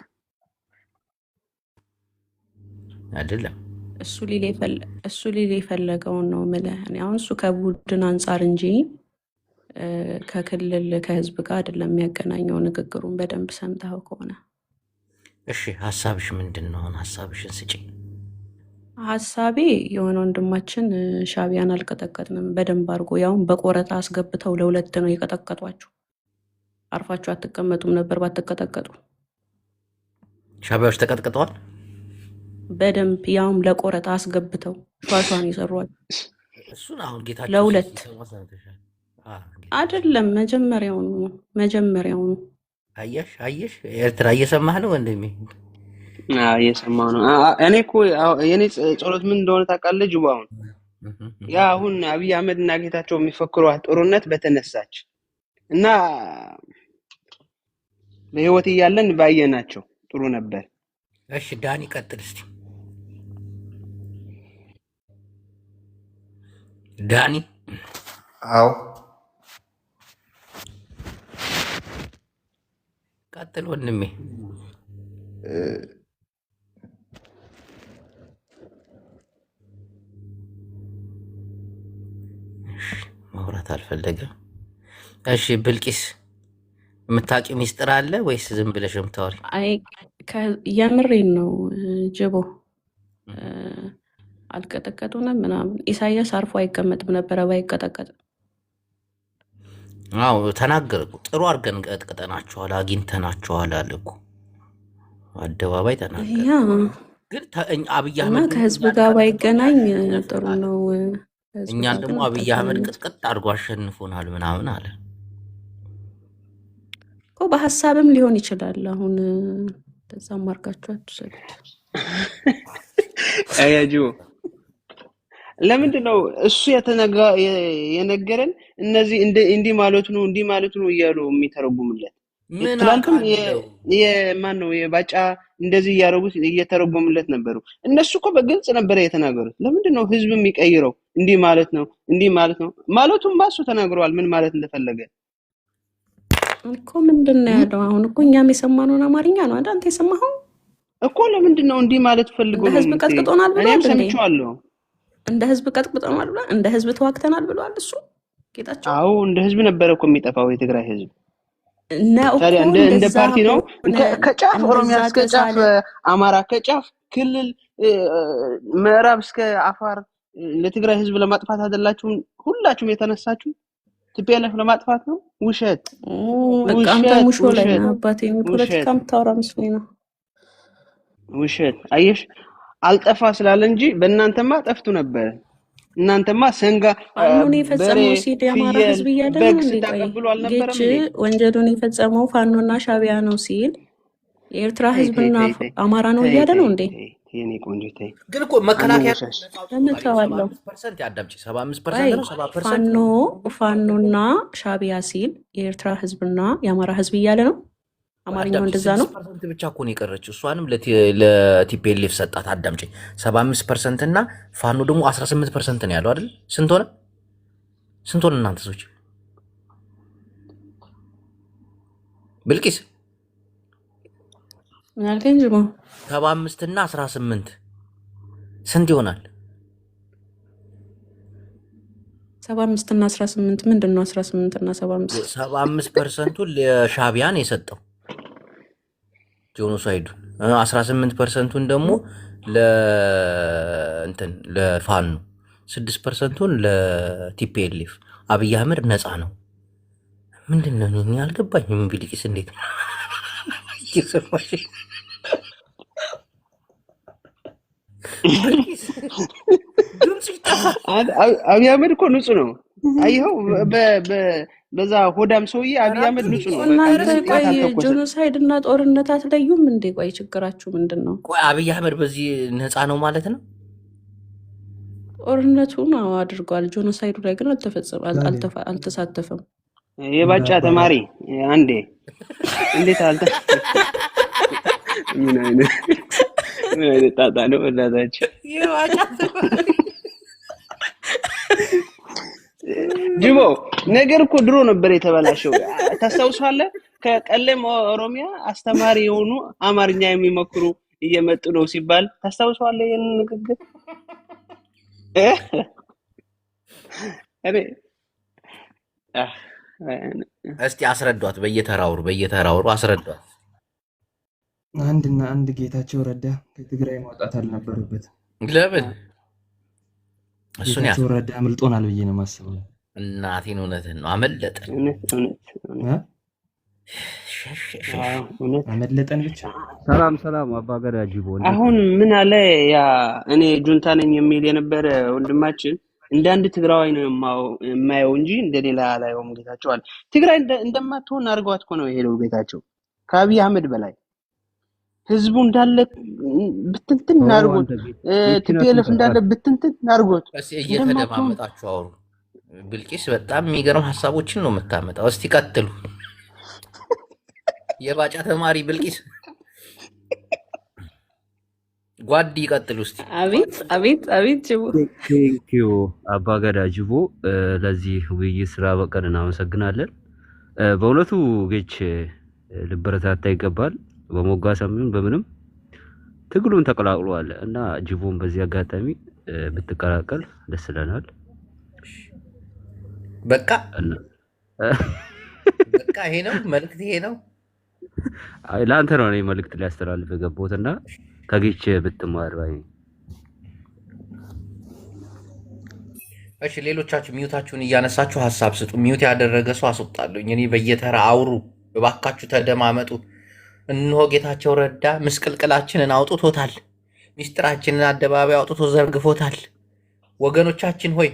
አይደለም። እሱ ሊል የፈለገውን ነው የምልህ እኔ። አሁን እሱ ከቡድን አንጻር እንጂ ከክልል ከህዝብ ጋር አይደለም የሚያገናኘው። ንግግሩን በደንብ ሰምተኸው ከሆነ እሺ፣ ሀሳብሽ ምንድን ነው? ሀሳብሽን ስጪኝ። ሀሳቤ የሆነ ወንድማችን ሻቢያን አልቀጠቀጥንም በደንብ አድርጎ ያውን በቆረጣ አስገብተው ለሁለት ነው የቀጠቀጧቸው። አርፋችሁ አትቀመጡም ነበር ባትቀጠቀጡ። ሻቢያዎች ተቀጥቅጠዋል በደንብ ያውም ለቆረጣ አስገብተው ሿሿን ይሰሯል። እሱን አሁን ጌታቸው ለሁለት አይደለም መጀመሪያውኑ አየሽ ኤርትራ እየሰማህ ነው ወንድሜ? እየሰማሁ ነው። እኔ እኮ የኔ ጸሎት ምን እንደሆነ ታውቃለህ ጅቦ? አሁን ያ አሁን አብይ አህመድ እና ጌታቸው የሚፈክሯት ጦርነት በተነሳች እና በህይወት እያለን ባየናቸው ጥሩ ነበር። እሺ ዳኒ ቀጥል እስቲ። ዳኒ አዎ ቀጥል ወንድሜ። ማውራት አልፈለገም። እሺ ብልቂስ የምታውቂው ሚስጥር አለ ወይስ ዝም ብለሽ የምታወሪ? አይ የምሬን ነው ጅቦ። አልቀጠቀጡንም ምናምን። ኢሳያስ አርፎ አይቀመጥም ነበረ ባይቀጠቀጥም። አዎ ተናገረ። ጥሩ አድርገን ቀጥቅጠናቸዋል፣ አግኝተናቸዋል አለ እኮ አደባባይ ተናገረ። ያ ግን አብይ እና አህመድ ከህዝብ ጋር ባይገናኝ ጥሩ ነው። እኛን ደግሞ አብይ አህመድ ቅጥቅጥ አድርጎ አሸንፎናል ምናምን አለ እኮ። በሀሳብም ሊሆን ይችላል። አሁን ተዛም አድርጋችሁ አትውሰዱት። አያጁ ለምንድን ነው እሱ የነገረን እነዚህ እንዲህ ማለት ነው እያሉ የሚተረጉሙለት? ምን ትላንትም አውቃለሁ? የማን ነው የባጫ እንደዚህ እያደረጉት እየተረጎሙለት ነበሩ። እነሱ እኮ በግልጽ ነበረ የተናገሩት። ለምንድን ነው ህዝብ የሚቀይረው? እንዲህ ማለት ነው እንዲህ ማለት ነው ማለቱም ባሱ ተናግረዋል። ምን ማለት እንደፈለገ እኮ ምንድን ነው ያለው? አሁን እኮ እኛም የሰማነውን አማርኛ ነው አይደል? አንተ የሰማኸው እኮ ለምንድን ነው እንዲህ ማለት ፈልጎ እንደ ነው? ህዝብ ቀጥቅጦናል ብሏል እኔም እንዴ? ሰምቼዋለሁ። እንደ ህዝብ ቀጥቅጦናል ብሏል። እንደ ህዝብ ተዋግተናል ብሏል እሱ ጌታቸው። አዎ እንደ ህዝብ ነበረ እኮ የሚጠፋው የትግራይ ህዝብ። እና እኮ ታዲያ እንደ እንደዛ ፓርቲ ነው ሆነ ከጫፍ ኦሮሚያ እንደዛ እስከ ጫፍ ተሳለ። አማራ ከጫፍ ክልል ምዕራብ እስከ አፋር ለትግራይ ህዝብ ለማጥፋት አይደላችሁም ሁላችሁም የተነሳችሁ ቲፒኤልኤፍ ለማጥፋት ነው። ውሸት በቃ አንተ ውሸት ሙሾ ላይ ውሸት ነህ አባቴ። ፖለቲካ ውሸት የምታወራ መስሎኝ ነው። ውሸት። አየሽ አልጠፋ ስላለ እንጂ በእናንተማ ጠፍቱ ነበር። እናንተማ ሰንጋ ፋኖን በሬ የፈጸመው ሲል የአማራ ፍየል ህዝብ እያለ ነው በግ እንዴ? ቆይ ስታቀብሉ ጌች አልነበረም እንዴ? ወንጀሉን የፈጸመው ፋኖና ሻቢያ ነው ሲል የኤርትራ ተይ ተይ ህዝብና ተይ ተይ አማራ ነው ተይ እያለ ተይ ነው እንዴ? ተይ የኔ ቆንጆ ተይ ግን እኮ መከላከያ አንወሻሽ። ነፃ አውጥቶታል። እንተዋለው 75% ያዳምጪ፣ ቆይ 75% ነው 70% ፋኖ ነው። ፋኖና ሻቢያ ሲል የኤርትራ ህዝብና የአማራ ህዝብ እያለ ነው። አማርኛው አዳምጪ፣ እንደዛ ነው። 6% ብቻ እኮ ነው የቀረችው። እሷንም ለቲፒኤልኤፍ ሰጣት። አዳምጪ፣ 75% እና ፋኖ ደግሞ 18% ነው ያለው አይደል? ስንት ሆነ? ስንት ሆነ እናንተ ሰዎች? ብልቂስ ምን አልከኝ ጅማ? 75 እና 18 ስንት ይሆናል? 75 እና 18 ምንድን ነው? 18 እና 75 75%ቱን ለሻቢያን የሰጠው ጄኖሳይዱን፣ 18%ቱን ደግሞ ለእንትን ለፋኖ፣ 6%ቱን ለቲፒኤልኤፍ። አብይ አህመድ ነፃ ነው። ምንድን ነው እኔ አልገባኝም። ቢልቂስ እንዴት ነው እየሰማሽ? ቢልቂስ ድምፅ ይጠፋል። አብይ አህመድ እኮ ንጹህ ነው። አየኸው በዛ ሆዳም ሰውዬ አብይ አህመድ ንጹህ ነው። በቃ እናንተ ምንም ጥይት ቆይ አልተኮሰም። ጄኖሳይድ እና ጦርነት አትለዩም እንዴ? ቆይ ችግራችሁ ምንድን ነው? ቆይ አብይ አህመድ በዚህ ነፃ ነው ማለት ነው? ጦርነቱን አዎ አድርጓል። ጄኖሳይዱ ላይ ግን አልተሳተፈም። የባጫ ተማሪ አንዴ እንዴት አልተ ምን አይነት ጣጣ ነው እናታችን። ጅቦ ነገር እኮ ድሮ ነበር የተበላሸው። ታስታውሳለህ? ከቀለም ኦሮሚያ አስተማሪ የሆኑ አማርኛ የሚመክሩ እየመጡ ነው ሲባል ታስታውሳለህ? ይሄን ንግግር እኔ እስቲ አስረዷት። በየተራውሩ አስረዷት። አንድና አንድ ጌታቸው ረዳ ከትግራይ ማውጣት አልነበረበትም። ለምን? እሱን ጌታቸው ረዳ አምልጦናል ብዬ ነው የማስበው። እናቴን እውነትን ነው አመለጠን። አመለጠን ብቻ። ሰላም አባገዳ ጅቦ። አሁን ምን አለ ያ እኔ ጁንታ ነኝ የሚል የነበረ ወንድማችን እንደ አንድ ትግራዋይ ነው የማየው እንጂ እንደሌላ አላየውም። ጌታቸው አለ ትግራይ እንደማትሆን አድርገዋት እኮ ነው የሄደው ጌታቸው ከአብይ አህመድ በላይ ህዝቡ እንዳለ ብትንትን አድርጎት፣ ቲፒኤልኤፍ እንዳለ ብትንትን አድርጎት። እየተደማመጣችሁ አውሩ። ብልቂስ በጣም የሚገርም ሀሳቦችን ነው የምታመጣው። እስቲ ቀጥሉ። የባጫ ተማሪ ብልቂስ ጓድ ይቀጥሉ እስቲ። አቤት ጅቦ። ቴንኪዩ አባገዳ ጅቦ። ለዚህ ውይይት ስራ በቀን እናመሰግናለን። በእውነቱ ጌች ልበረታታ ይገባል። በሞጋሳም በምንም ትግሉን ተቀላቅሏል እና ጅቦን በዚህ አጋጣሚ ብትቀላቀል ደስ ይለናል። በቃ ይሄ ነው መልዕክት፣ ይሄ ነው። አይ ለአንተ ነው እኔ መልዕክት ሊያስተላልፍ የገባሁት እና ከጌች ብትማር ባይ። እሺ ሌሎቻችሁ ሚዩታችሁን እያነሳችሁ ሀሳብ ስጡ። ሚዩት ያደረገ ሰው አስወጣለሁኝ። እኔ በየተራ አውሩ እባካችሁ፣ ተደማመጡ። እነሆ ጌታቸው ረዳ ምስቅልቅላችንን አውጥቶታል። ሚስጥራችንን አደባባይ አውጥቶ ዘርግፎታል። ወገኖቻችን ሆይ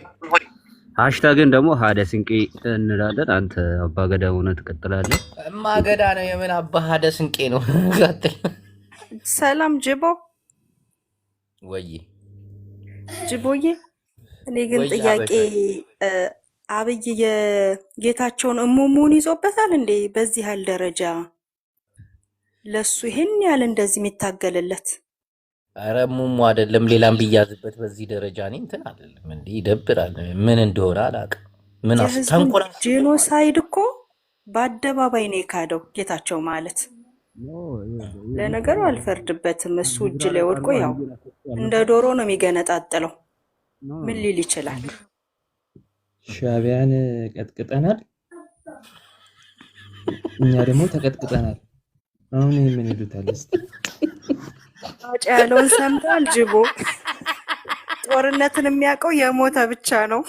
ሃሽታግን ደግሞ ሀደ ስንቄ እንላለን። አንተ አባገዳ ሆነ ትቀጥላለህ። እማገዳ ነው የምን አባ ሀደ ስንቄ ነው። ቀጥል። ሰላም ጅቦ። ወይ ጅቦዬ፣ እኔ ግን ወይ ጥያቄ አብይ የጌታቸውን እሙሙን ይዞበታል እንዴ? በዚህ ያህል ደረጃ ለሱ ይሄን ያህል እንደዚህ የሚታገልለት ኧረ ሙሙ አይደለም ሌላም ቢያዝበት በዚህ ደረጃ እኔ እንትን አይደለም እንዴ ይደብራል። ምን እንደሆነ አላውቅም። ምን የህዝቡን ተንኮራ ጄኖሳይድ እኮ በአደባባይ ነው የካደው ጌታቸው ማለት። ለነገሩ አልፈርድበትም። እሱ እጅ ላይ ወድቆ ያው እንደ ዶሮ ነው የሚገነጣጥለው። ምን ሊል ይችላል? ሻዕቢያን ቀጥቅጠናል፣ እኛ ደግሞ ተቀጥቅጠናል። አሁን ይሄ ምን ይሉታል እስቲ? አጭ ያለውን ሰምታል ጅቦ። ጦርነትን የሚያውቀው የሞተ ብቻ ነው።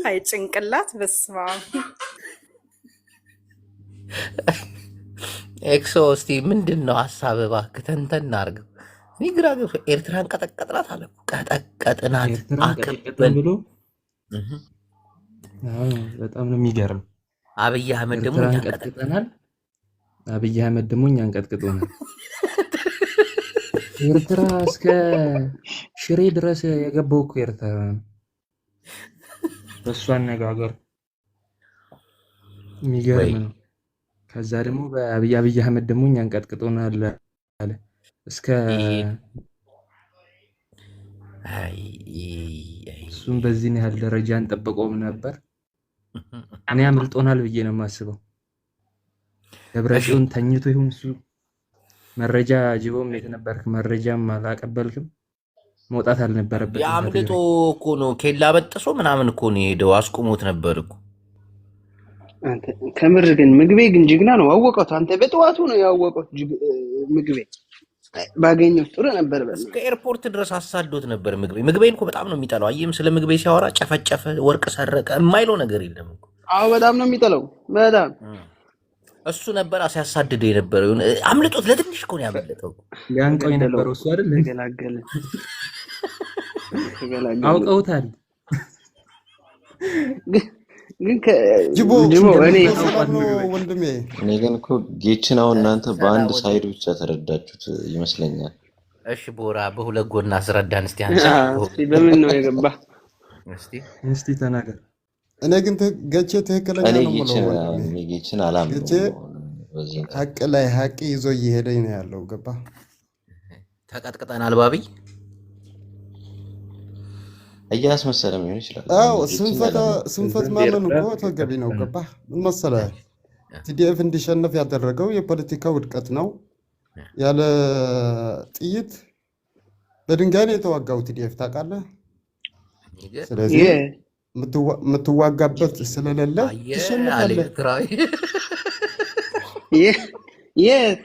አይ ጭንቅላት በስመ አብ። ኤክሶ እስቲ ምንድን ነው ሀሳብ እባክህ ተንተን አድርገው። እኔ ግራ ገብቶ ኤርትራን ቀጠቀጥናት አለ እኮ። ቀጠቀጥናት ኤርትራን ቀጠቀጠን አክበን ብሎ በጣም ነው የሚገርም። አብይ አህመድ ደግሞ ኤርትራን እኛን ቀጠቀጠ። ቀጥቅጠናል፣ አብይ አህመድ ደግሞ እኛን ቀጥቅጦናል። ኤርትራ እስከ ሽሬ ድረስ የገባው እኮ ኤርትራ ነው። በእሱ አነጋገር ወይ የሚገርም ነው። ከዛ ደግሞ በአብይ አህመድ ደግሞ እኛን ቀጥቅጦናል አለ። እስከ ይሄ አይ አይ እሱም በዚህን ያህል ደረጃ እንጠብቀውም ነበር። እኔ አምልጦናል ብዬ ነው የማስበው። እሺ ደብረጽዮን ተኝቶ ይሁን እሱ መረጃ ጅቦም የት ነበርክ? መረጃም አላቀበልክም። መውጣት አልነበረበትም የአምልጦ ከትግራይ። እኮ ነው ኬላ በጥሶ ምናምን እኮ ነው የሄደው። አስቁሞት ነበር እኮ። አንተ ከምር ግን ምግቤ ግን ጀግና ነው። አወቀው አንተ በጠዋቱ ነው ያወቀው። ምግቤ ባገኘው ጥሩ ነበር። እስከ ኤርፖርት ድረስ አሳዶት ነበር ምግቤ። ምግቤን እኮ በጣም ነው የሚጠላው። አየም ስለ ምግቤ ሲያወራ ጨፈጨፈ፣ ወርቅ ሰረቀ የማይለው ነገር የለም እኮ። አዎ በጣም ነው የሚጠላው። በጣም እሱ ነበር ሲያሳድደው የነበረው። የሆነ አምልጦት ለትንሽ እኮ ነው ያመለጠው። ሊያንቀው ገደለው። የነበረው እሱ አይደል? ተገላገለ ተገላገለ። አውቀውታል። ግን ጅቦ ጅቦ እኔ ሰላም ነው ወንድሜ። እኔ ግን እኮ ጌችን አሁን እናንተ በአንድ ሰላም ሳይድ ብቻ ተረዳችሁት ይመስለኛል። እሺ ቦራ በሁለት ጎን አስረዳን እስቲ አንተ። እስቲ በምን ነው የገባ? እስቲ ተናገር። እኔ ግን ገቼ ትክክለኛ እኔ ነው የምለው ወንድሜ። ጌችን ገቼ አላምነውም። በዚህ ሀቅ ላይ ሀቅ ይዞ እየሄደኝ ነው ያለው። ገባ ተቀጥቅጠናል ባብይ እያስመሰለም ሊሆን ይችላል። አዎ ጌችን ስንፈት ማመን እኮ ተገቢ ነው። ገባ ምን መሰለህ፣ ቲዲኤፍ እንዲሸነፍ ያደረገው የፖለቲካ ውድቀት ነው። ያለ ጥይት በድንጋይ ነው የተዋጋው ቲዲኤፍ ታውቃለህ። ስለዚህ የምትዋጋበት ስለሌለ ትሸንፋለህ። ኤርትራዊ የት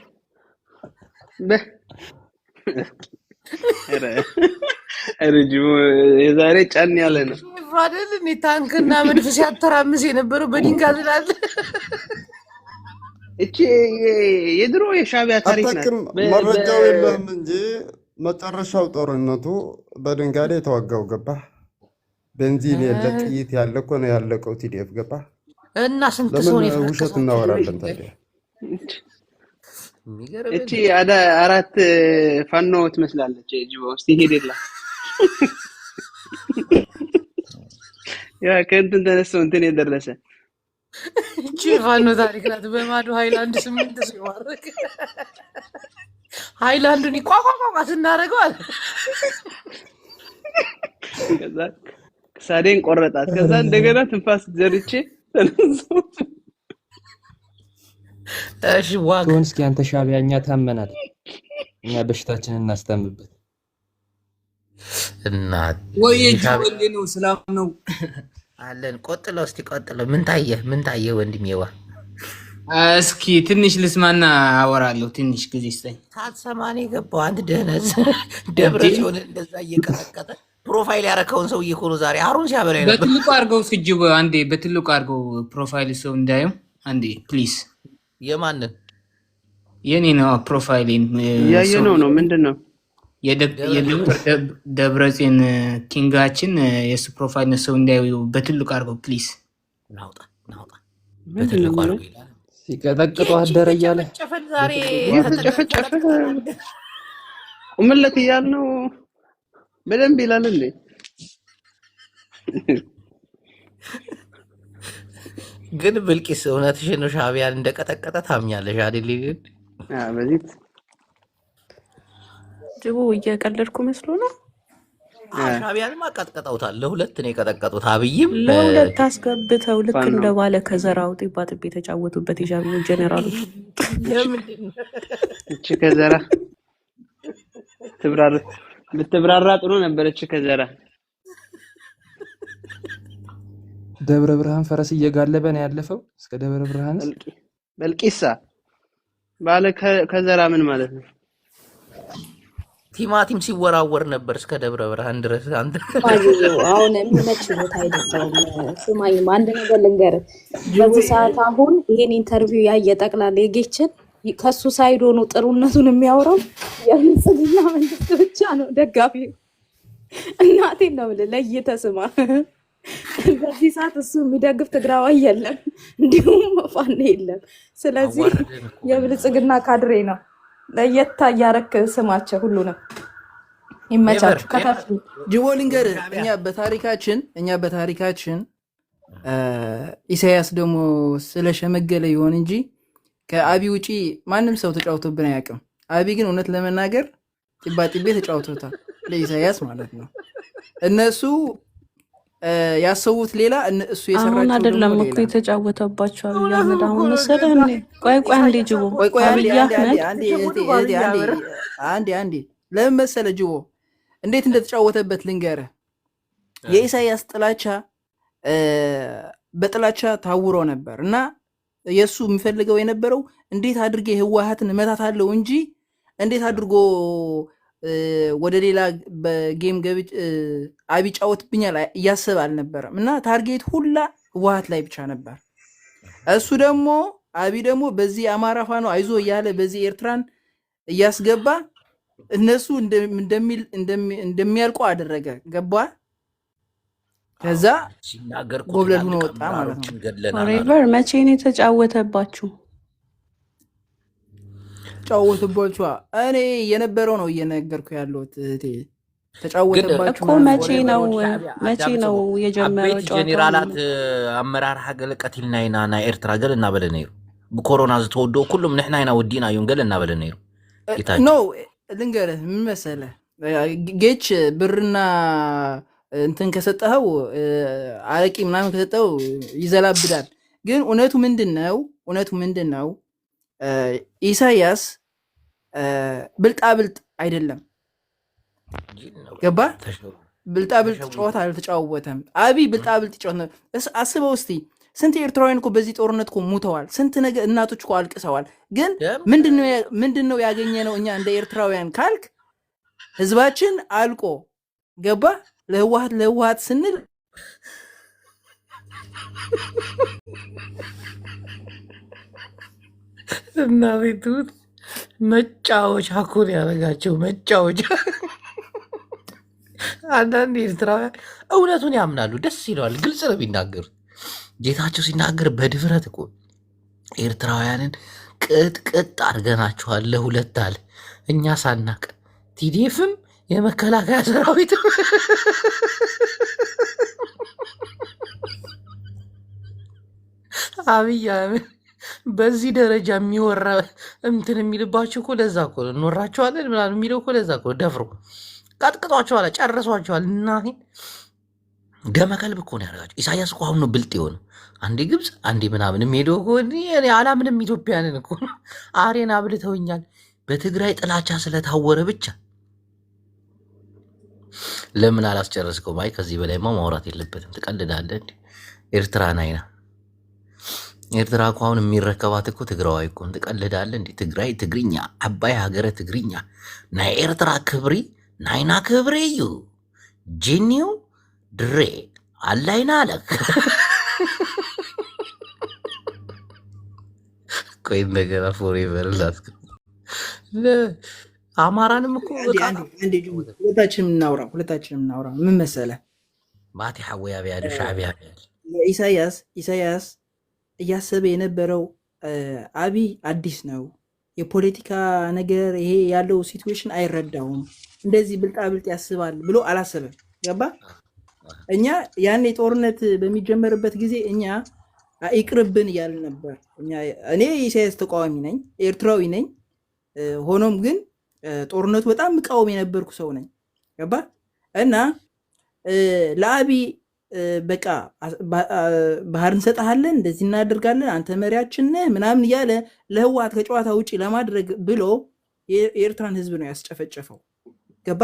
ኧረ ጅቦ የዛሬ ጫን ያለ ነው አይደል? እኔ ታንክና መድፍ ሲያተራምስ የነበረው በድንጋይ ስላለ እቺ የድሮ የሻዕቢያ ታሪክ ናት። አታውቅም፣ መረጃው የለም እንጂ መጨረሻው ጦርነቱ በድንጋይ ላይ የተዋጋው ገባህ። ቤንዚን የለ ጥይት ያለ እኮ ነው ያለቀው ቲዲኤፍ ገባህ። እና ስንት ሰው ነው ለምን ውሸት የፈረከሰው? እናወራለን ታዲያ? እቺ አራት ፋኖ ትመስላለች ጅቦ። እስቲ ሄደላ ያ ከእንትን ተነስተው እንትን የደረሰ እቺ ፋኖ ታሪክ ናት። በማዶ ሃይላንድ 8 ሲማረክ ሃይላንዱን ይቋቋቋቋ ስናደርገው አለ። ከዛ ሳዴን ቆረጣት። ከዛ እንደገና ትንፋስ ዘርቼ ተነሳው። እሺ ዋግ ትሆን እስኪ አንተ ሻዕቢያ፣ እኛ ታመናል። እኛ በሽታችንን እናስታምበት። እና ወይ ጅቦ እንዴት ነው? ሰላም ነው አለን። ቆጥለው እስቲ ቆጥለው። ምን ታየህ ወንድሜዋ? እስኪ ትንሽ ልስማና አወራለሁ። ትንሽ ጊዜ ስጠኝ። ሳትሰማን የገባው አንድ ደነዝ ደብረ ጽዮን እንደዛ እየቀጠቀጠ ፕሮፋይል ያረከውን ሰውዬ እኮ ነው ዛሬ አሩን ሲያበላኝ ነበር። በትልቁ አድርገው እስኪ ጅቦ፣ አንዴ በትልቁ አድርገው ፕሮፋይል ሰው እንዳየው አንዴ ፕሊዝ። የማንን? የኔ ነው ፕሮፋይሌን እያየነው ነው። ምንድን ነው የዶክተር ደብረጽዮን ኪንጋችን የእሱ ፕሮፋይል ሰው እንዳየው በትልቁ አድርገው ፕሊዝ። ናውጣ በትልቁ አድርገው ይላል። ሲቀጠቅጡ አደረ እያለ ዛሬ የተጨፈጨፈ ቁምለት እያልነው በደንብ ይላል እንዴ። ግን ብልቂስ እውነትሽን ነው። ሻዕቢያን እንደቀጠቀጠ ታምኛለሽ አይደል? በዚህ ጅቡ እየቀለድኩ መስሎ ነው። ሻዕቢያንም አቀጥቀጠውታል። ለሁለት ነው የቀጠቀጡት። አብይም ለሁለት አስገብተው ልክ እንደባለ ከዘራው ጢባ ጥቤ የተጫወቱበት የሻዕቢያ ጀኔራሎች። እቺ ከዘራ ብትብራራ ጥሩ ነበረች። ከዘራ ደብረ ብርሃን ፈረስ እየጋለበ ነው ያለፈው። እስከ ደብረ ብርሃን በልቂሳ ባለ ከዘራ ምን ማለት ነው? ቲማቲም ሲወራወር ነበር እስከ ደብረ ብርሃን ድረስ። አንተ አሁን የሚመች ቦታ አይደለም። ስማኝም አንድ ነገር ልንገርህ። በዚህ ሰዓት አሁን ይሄን ኢንተርቪው ያየ ጠቅላላ የጌችን ከሱ ሳይድ ሆኖ ጥሩነቱን የሚያወራው የብልጽግና መንግስት ብቻ ነው ደጋፊ። እናቴን ነው የምልህ፣ ለይተህ ስማ። በዚህ ሰዓት እሱ የሚደግፍ ትግራዋይ የለም፣ እንዲሁም ፋኖ የለም። ስለዚህ የብልጽግና ካድሬ ነው። ለየት እያደረክ ስማቸው ሁሉንም ይመቻችሁ። ከተፍ ጅቦ ልንገርህ፣ እኛ በታሪካችን ኢሳያስ ደግሞ ስለሸመገለ ይሆን እንጂ ከአቢ ውጪ ማንም ሰው ተጫውቶብን አያውቅም። አቢ ግን እውነት ለመናገር ጢባጢቤ ተጫውቶታል ለኢሳያስ ማለት ነው። እነሱ ያሰቡት ሌላ፣ እሱ የሰራቸው አሁን አይደለም እኮ የተጫወተባቸው አብይ አህመድ። አሁን መሰለህ እንዴ? ቆይ አንዴ ጅቦ፣ አብይ አህመድ አንዴ ለምን መሰለህ ጅቦ እንዴት እንደተጫወተበት ልንገርህ። የኢሳያስ ጥላቻ በጥላቻ ታውሮ ነበር እና የሱ የሚፈልገው የነበረው እንዴት አድርጌ ህወሓትን እመታታለሁ እንጂ እንዴት አድርጎ ወደ ሌላ በጌም ገብጭ አቢ ጫወትብኛል እያሰበ አልነበረም። እና ታርጌት ሁላ ህወሓት ላይ ብቻ ነበር። እሱ ደግሞ አቢ ደግሞ በዚህ አማራ ፋኖ አይዞ እያለ በዚህ ኤርትራን እያስገባ እነሱ እንደሚያልቁ አደረገ። ገባ? ከዛ ጎብለል ሆኖ ወጣ ማለት ነው። ፎሬቨር መቼ ነው የተጫወተባችሁ? ተጫወተባችሁ። እኔ የነበረው ነው እየነገርኩ ያለሁት እህቴ። ተጫወተባችሁ እኮ መቼ ነው የጀመረው? ጀኔራላት አመራር ሀገለ ቀቲልና ኢና ናይ ኤርትራ ገለ እናበለ ነይሩ ብኮሮና ዝተወዶ ኩሉም ንሕና ኢና ወዲና እዮም ገለ እናበለ ነይሩ። ኖ ልንገርህ ምን መሰለህ፣ ጌች ብርና እንትን ከሰጠኸው አረቂ ምናምን ከሰጠው ይዘላብዳል። ግን እውነቱ ምንድን ነው? ኢሳያስ ብልጣብልጥ አይደለም። ገባ? ብልጣብልጥ ጨዋታ አልተጫወተም። አብይ ብልጣብልጥ ጨዋታ አስበው እስቲ። ስንት ኤርትራውያን እኮ በዚህ ጦርነት እኮ ሙተዋል። ስንት ነገር እናቶች እኮ አልቅሰዋል። ግን ምንድነው ያገኘነው እኛ እንደ ኤርትራውያን ካልክ ህዝባችን አልቆ ገባ? ለህወሓት ስንል እና ቤቱ መጫወቻ እኮ ነው ያደረጋቸው። መጫወቻ። አንዳንድ ኤርትራውያን እውነቱን ያምናሉ፣ ደስ ይለዋል፣ ግልጽ ነው የሚናገሩት። ጌታቸው ሲናገር በድፍረት እኮ ኤርትራውያንን ቅጥቅጥ አድርገናቸዋል ለሁለት አለ። እኛ ሳናቅ ቲዲኤፍም የመከላከያ ሰራዊት አብይ አህመድ በዚህ ደረጃ የሚወራ እንትን የሚልባቸው እኮ ለዛ እኮ ነው። እንወራቸዋለን ምናምን የሚለው እኮ ለዛ እኮ ደፍሮ ቀጥቅጧቸዋል፣ ጨርሷቸዋል። እና ገመከልብ እኮ ነው ያደርጋቸው። ኢሳያስ እኮ አሁን ነው ብልጥ የሆነው። አንዴ ግብፅ አንዴ ምናምን የሚሄደው እኮ አላምንም ኢትዮጵያንን እኮ አሬን አብልተውኛል በትግራይ ጥላቻ ስለታወረ ብቻ። ለምን አላስጨረስከው? ማይ ከዚህ በላይማ ማውራት የለበትም። ትቀልዳለህ እንዴ? ኤርትራን አይና ኤርትራ እኮ አሁን የሚረከባት እኮ ትግራዋይ እኮ። ትቀልዳለህ እንዴ? ትግራይ ትግርኛ ዓባይ ሃገረ ትግርኛ ናይ ኤርትራ ክብሪ ናይና ክብሪ እዩ ጂኒው ድሬ አላይና አለክ ቆይ እንደገና ፎሬቨር ላስክ አማራንም እኮ ሁለታችንም እናውራ። ምን መሰለህ ማቲ ሐወያ ቢያደ ሻዕቢያ ኢሳያስ እያሰበ የነበረው አብይ አዲስ ነው፣ የፖለቲካ ነገር ይሄ ያለው ሲትዌሽን አይረዳውም፣ እንደዚህ ብልጣብልጥ ያስባል ብሎ አላሰበም። ገባ? እኛ ያኔ ጦርነት በሚጀመርበት ጊዜ እኛ ይቅርብን እያልን ነበር። እኔ ኢሳያስ ተቃዋሚ ነኝ፣ ኤርትራዊ ነኝ። ሆኖም ግን ጦርነቱ በጣም ምቃወም የነበርኩ ሰው ነኝ። ገባ እና ለአብይ በቃ ባህር እንሰጥሃለን እንደዚህ እናደርጋለን አንተ መሪያችን ነህ ምናምን እያለ ለህወሓት ከጨዋታ ውጪ ለማድረግ ብሎ የኤርትራን ህዝብ ነው ያስጨፈጨፈው። ገባ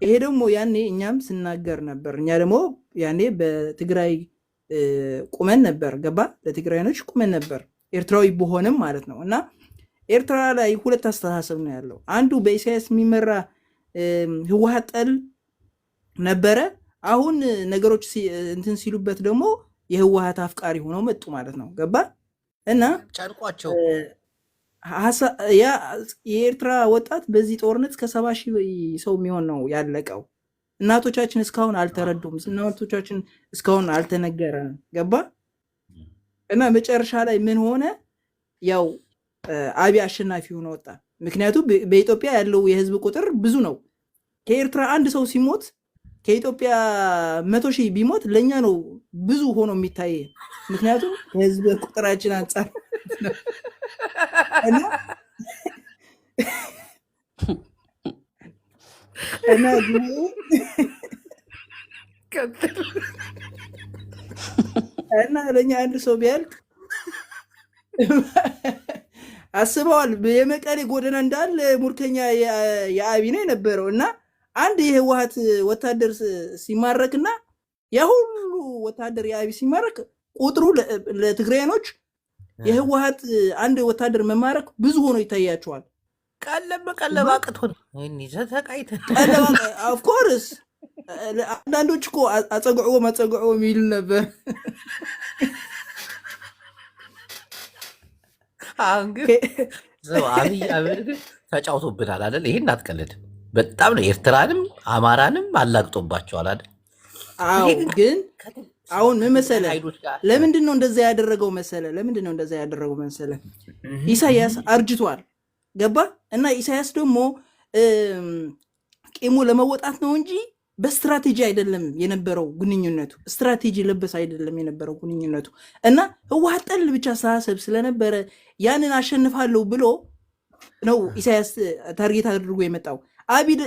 ይሄ ደግሞ ያኔ እኛም ስናገር ነበር። እኛ ደግሞ ያኔ በትግራይ ቁመን ነበር። ገባ ለትግራይኖች ቁመን ነበር፣ ኤርትራዊ በሆንም ማለት ነው። እና ኤርትራ ላይ ሁለት አስተሳሰብ ነው ያለው። አንዱ በኢሳያስ የሚመራ ህወሓት ጠል ነበረ። አሁን ነገሮች እንትን ሲሉበት ደግሞ የህወሓት አፍቃሪ ሆነው መጡ ማለት ነው። ገባ እና ጨርቋቸው የኤርትራ ወጣት በዚህ ጦርነት ከ70,000 ሰው የሚሆን ነው ያለቀው። እናቶቻችን እስካሁን አልተረዱም። እናቶቻችን እስካሁን አልተነገረንም። ገባ እና መጨረሻ ላይ ምን ሆነ? ያው አብይ አሸናፊ ሆኖ ወጣ። ምክንያቱም በኢትዮጵያ ያለው የህዝብ ቁጥር ብዙ ነው። ከኤርትራ አንድ ሰው ሲሞት ከኢትዮጵያ 100,000 ቢሞት ለኛ ነው ብዙ ሆኖ የሚታይ። ምክንያቱም ከህዝብ ቁጥራችን አንጻር እና ለኛ አንድ ሰው ቢያልቅ አስበዋል። የመቀሌ ጎደና እንዳለ ሙርከኛ የአብይ ነው የነበረው እና አንድ የህወሓት ወታደር ሲማረክና የሁሉ ወታደር የአብይ ሲማረክ ቁጥሩ ለትግራይኖች የህወሓት አንድ ወታደር መማረክ ብዙ ሆኖ ይታያቸዋል። ቀለብ አቅቶን ኦፍ ኮርስ አንዳንዶች እኮ አጸግዕዎ የሚል ነበር። አሁን ግን አብይ አህመድ ግን ተጫውቶብናል አይደል? ይሄን አትቀልድ። በጣም ነው ኤርትራንም አማራንም አላግጦባቸዋል አይደል? አዎ ግን አሁን ምን መሰለህ፣ ለምንድን ነው እንደዛ ያደረገው መሰለህ? ኢሳያስ አርጅቷል። ገባ እና ኢሳያስ ደግሞ ቂሙ ለመወጣት ነው እንጂ በስትራቴጂ አይደለም የነበረው ግንኙነቱ። ስትራቴጂ ለበስ አይደለም የነበረው ግንኙነቱ እና ህወሓት ጠል ብቻ አስተሳሰብ ስለነበረ ያንን አሸንፋለሁ ብሎ ነው ኢሳያስ ታርጌት አድርጎ የመጣው።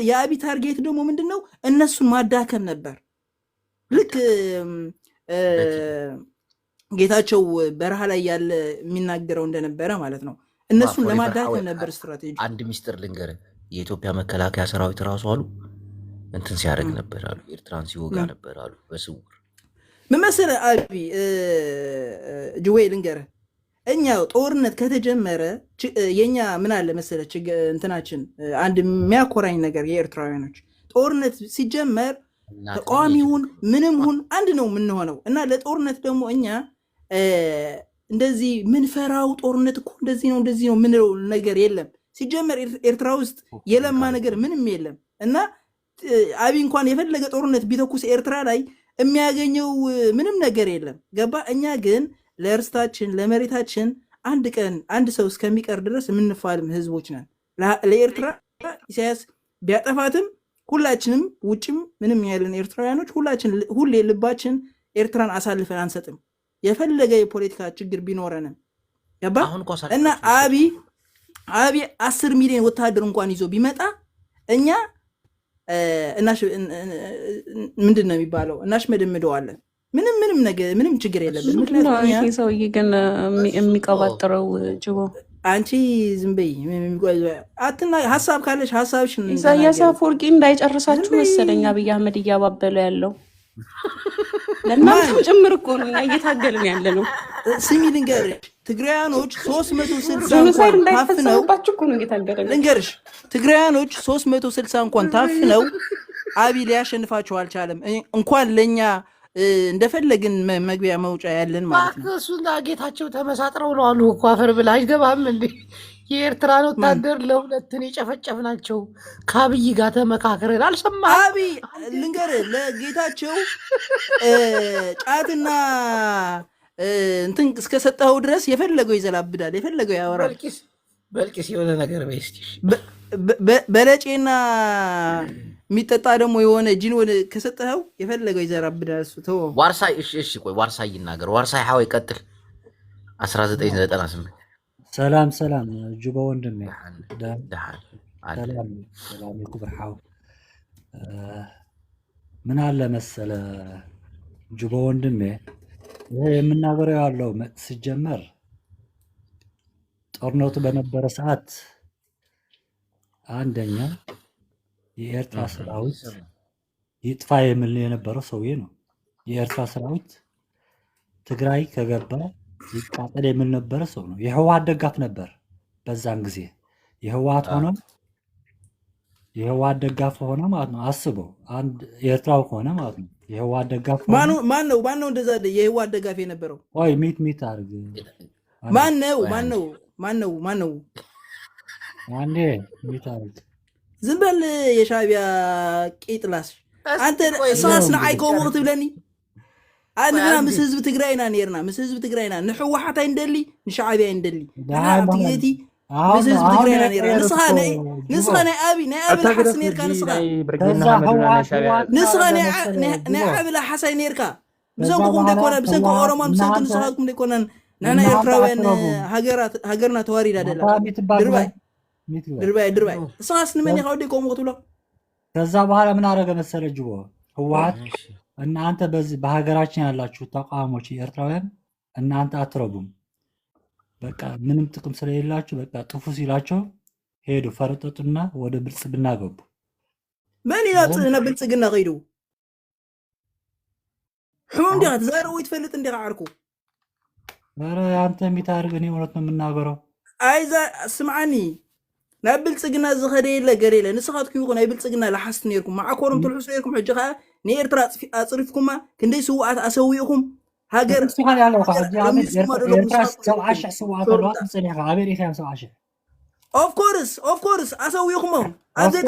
የአብይ ታርጌት ደግሞ ምንድነው? እነሱን ማዳከም ነበር። ልክ ጌታቸው በረሃ ላይ ያለ የሚናገረው እንደነበረ ማለት ነው። እነሱን ለማዳከም ነበር ስትራቴጂ። አንድ ሚስጥር ልንገርህ፣ የኢትዮጵያ መከላከያ ሰራዊት ራሱ አሉ እንትን ሲያደርግ ነበር አሉ፣ ኤርትራን ሲወጋ ነበር አሉ በስውር። ምን መሰለህ አብይ ጅዌ ልንገርህ፣ እኛ ጦርነት ከተጀመረ የኛ ምን አለ መሰለህ እንትናችን አንድ የሚያኮራኝ ነገር የኤርትራውያኖች ጦርነት ሲጀመር ተቃዋሚውን ምንም ሁን አንድ ነው የምንሆነው እና ለጦርነት ደግሞ እኛ እንደዚህ ምንፈራው ጦርነት እኮ እንደዚህ ነው ምንለው ነገር የለም። ሲጀመር ኤርትራ ውስጥ የለማ ነገር ምንም የለም እና አብይ እንኳን የፈለገ ጦርነት ቢተኩስ ኤርትራ ላይ የሚያገኘው ምንም ነገር የለም። ገባ? እኛ ግን ለእርስታችን ለመሬታችን አንድ ቀን አንድ ሰው እስከሚቀር ድረስ የምንፋልም ህዝቦች ነን። ለኤርትራ ኢሳያስ ቢያጠፋትም ሁላችንም ውጭም ምንም ያለን ኤርትራውያኖች ሁሌ ልባችን ኤርትራን አሳልፈን አንሰጥም፣ የፈለገ የፖለቲካ ችግር ቢኖረንም። ገባ? እና አብይ 10 ሚሊዮን ወታደር እንኳን ይዞ ቢመጣ እኛ ምንድን ነው የሚባለው እናሽመደምደዋለን። ምንም ነገር ምንም ችግር የለብን። ምክንያቱም ይሄ ሰውዬ ግን የሚቀባጥረው ጅቦ አንቺ ዝም በይ። ሀሳብ ካለሽ ሀሳብሽን። ኢሳያስ አፈወርቂ እንዳይጨርሳችሁ መሰለኝ አብይ አህመድ እያባበለ ያለው ለእናንተም ጭምር እኮ ነው እየታገልን ያለ ነው። ስሚ ልንገርሽ፣ ትግራያኖች 360 እንኳን ታፍነው ልንገርሽ፣ ትግራያኖች 360 እንኳን ታፍነው አብይ ሊያሸንፋቸው አልቻለም። እንኳን ለእኛ እንደፈለግን መግቢያ መውጫ ያለን ማለት ነው። እሱና ጌታቸው ተመሳጥረው ነው አሉ እኮ። አፈር ብላ አይገባም እንዴ? የኤርትራን ወታደር ለሁለትን የጨፈጨፍናቸው ከአብይ ጋር ተመካክረን አልሰማህም? አብይ ልንገርህ፣ ለጌታቸው ጫትና እንትን እስከሰጠኸው ድረስ የፈለገው ይዘላብዳል፣ የፈለገው ያወራል። በልቂስ የሆነ ነገር በስቲ በለጬና የሚጠጣ ደግሞ የሆነ ጂን ወደ ከሰጠኸው የፈለገው ይዘራብዳል እሱ ተው ዋርሳይ እሺ ቆይ ዋርሳይ ይናገር ዋርሳይ ሐው ይቀጥል 1998 ሰላም ጁባ ወንድሜ ሰላም ይኩብር ሐው ምን አለ መሰለ ጁባ ወንድሜ ይሄ የምናገረው ያለው ሲጀመር ጦርነቱ በነበረ ሰዓት አንደኛ የኤርትራ ሰራዊት ይጥፋ የሚል የነበረው ሰውዬ ነው። የኤርትራ ሰራዊት ትግራይ ከገባ ይቃጠል የሚል ነበረ ሰው ነው። የህወሓት ደጋፍ ነበር በዛን ጊዜ የህወሓት ደጋፍ ሆነ ማለት ነው። አስበው አንድ ኤርትራው ሆነ ማለት ነው። የህወሓት ደጋፍ ማን ነው እንደዛ የህወሓት ደጋፍ የነበረው? ወይ ሚት አርግ ማን ነው አንዴ ሚት አርግ ዝም በል የሻዕቢያ ቂጥላስ አንተ እሳስ ንዓይ ከውቕ ትብለኒ ኣንሕና ምስ ህዝቢ ትግራይና ነርና ምስ ህዝቢ ትግራይና ንሕወሓት ኣይንደሊ ንሻዕቢያ ኣይንደሊ ትግቲ ምስ ህዝቢ ትግራይና ነርና ንስኻ ናይ ኣቢ ሓስ ነርካ ንስኻ ናይ ዓብላ ሓሳይ ነርካ ብሰንኩኩም ደይኮነን ብሰንኪ ኦሮሞን ብሰንኪ ንስኻትኩም ደይኮነን ንሕና ኤርትራውያን ሃገርና ተዋሪዳ ደላ ድርባይ እሳስ ንመን ይኸውዴ ቆሙ ትብሎ ከዛ በኋላ ምን አረገ መሰለ ጅቦ ህወሓት እናንተ በዚህ በሀገራችን ያላችሁ ተቋሞች ኤርትራውያን እናንተ አትረቡም በቃ ምንም ጥቅም ስለሌላችሁ በቃ ጥፉ ሲላቸው ሄዱ ፈረጠጡና ወደ ብልጽግና ገቡ መን ይላጽና ብልጽግና ኸይዱ ሕሙም ዲኻ ተዛረቡ ይትፈልጥ እንዲኻ ዓርኩ ኧረ አንተ የሚታርግን እውነት ነው የምናገረው አይዛ ስምዓኒ ናብ ብልጽግና ዝኸደ የለ ገር የለ ንስኻትኩም ይኹን ናይ ብልጽግና ላሓስት ነርኩም ማዕኮሮም ትልሑስ ነርኩም ሕጂ ኸ ንኤርትራ ኣፅሪፍኩማ ክንደይ ስውኣት ኣሰዊእኹም ሃገር ንስኻን ያለው ኤርትራ 70,000 ስውኣት ኣለዋ ምፅኒሕኻ ኣበይ ኢኻ 70,000 ኦፍ ኮርስ ኣሰዊእኹሞም ኣብዘይ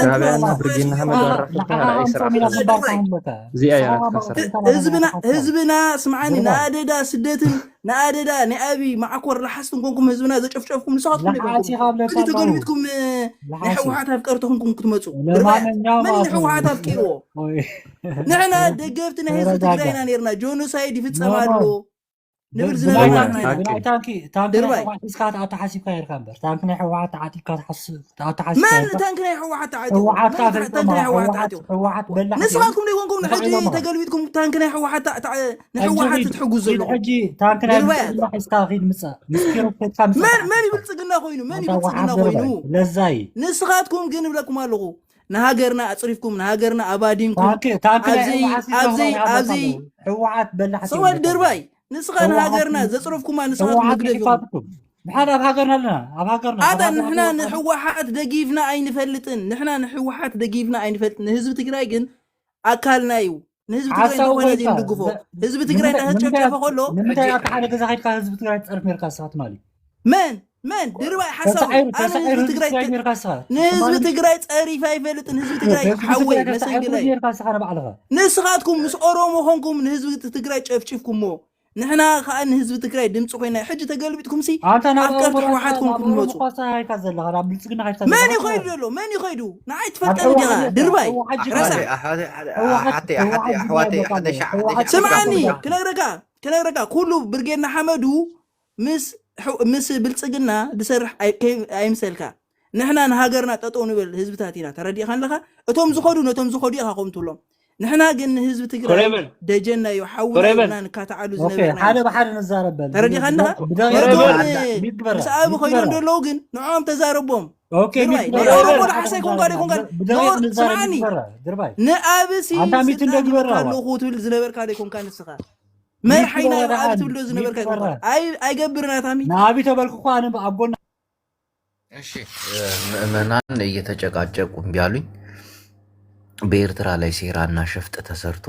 ህዝብና ስምዓኒ ንኣደዳ ስደትን ንኣደዳ ናይ ኣቢ ማዕኮር ላሓስትን ኮንኩም ህዝብና ዘጨፍጨፍኩም ንስኻትኩም ተገልቢትኩም ናይ ሕወሓት ኣፍቀርተኹምኩም ክትመፁ መን ሕወሓት ኣፍቂርዎ ንሕና ደገፍቲ ናይ ህዝቢ ትግራይና ነርና ጆኖሳይድ ይፍፀም ኣሎ ንብል ዝነበርናድርባይ ታንክ ናይ ሕወሓት ተዓጢልካ መን ታንክ ናይ ሕወሓት ንስኻትኩም ደይኮንኩም ንሕጂ ተገልቢትኩም ታንክ ናይ ሕወሓት ትሕጉዝ ዘለኹመን ይብልጽግና ኮይኑ ንስኻትኩም ግን ንብለኩም ኣለኹ ንሃገርና ኣፅሪፍኩም ንሃገርና ኣባዲንኩም ኣብዘይ ሰዋል ድርባይ ንስኻ ንሃገርና ዘፅረፍኩማ ንስኻትኩም መግደፍ ኢኹም ብሓደ ኣብ ሃገርና ኣለና ኣብ ሃገርና ኣታ ንሕና ንሕወሓት ደጊፍና ኣይንፈልጥን ንህዝቢ ትግራይ ግን ኣካልና እዩ ንህዝቢ ትግራይ እንተኾነ ዘይንድግፎ ህዝቢ ትግራይ እንዳተጨፍጨፈ ከሎ ንምንታይ ኣብ ሓደ ገዛ ኸይድካ ህዝቢ ትግራይ ትፀርፍ ነርካ ንስኻ ትማሊ መን ድርባይ ሓሳብ ንህዝቢ ትግራይ ፀሪፋ ኣይፈልጥን ህዝቢ ትግራይ ሓወይ መሰንግላይ ንስኻትኩም ምስ ኦሮሞ ኾንኩም ንህዝቢ ትግራይ ጨፍጭፍኩሞ ንሕና ከዓ ንህዝቢ ትግራይ ድምፂ ኮይና ሕጂ ተገልቢጥኩም ሲ ኣፍቀርቲ ሕወሓት ኮንኩም ትመፁ መን ይኸይዱ ዘሎ መን ይኸይዱ ንዓይ ትፈልጠኒ ዲኻ ድርባይ ስምዓኒ ክነግረካ ኩሉ ብርጌድና ሓመዱ ምስ ብልጽግና ድሰርሕ ኣይምሰልካ ንሕና ንሃገርና ጠጠው ንብል ህዝብታት ኢና ተረዲእኻ ኣለኻ እቶም ዝኸዱ ነቶም ዝኸዱ ኢኻ ከምኡ ትብሎም ንሕና ግን ንህዝቢ ትግራይ ደጀና እዩ ሓውና ንካትዓሉ ዝነበርናሓደ ብሓደ ንዛረበል ተረዲእኻ ኣለኻ ምስ ኣቢ ኮይኖም ደለዉ ግን ንዖም ተዛረቦም ኦሮሞ ላሓሳይ ኮንካ ደይኮንካስማዓኒ ንኣብሲ ኣለኹ ትብል ዝነበርካ ደይኮንካ ንስኻ መርሓይና ኣብ ትብሎ ዝነበርካ ኣይገብርና ታሚ ንኣብይ ተበልክኳ ኣቦና እሺ ምእመናን እየተጨቃጨቁ እምቢ አሉኝ በኤርትራ ላይ ሴራና ሸፍጥ ተሰርቶ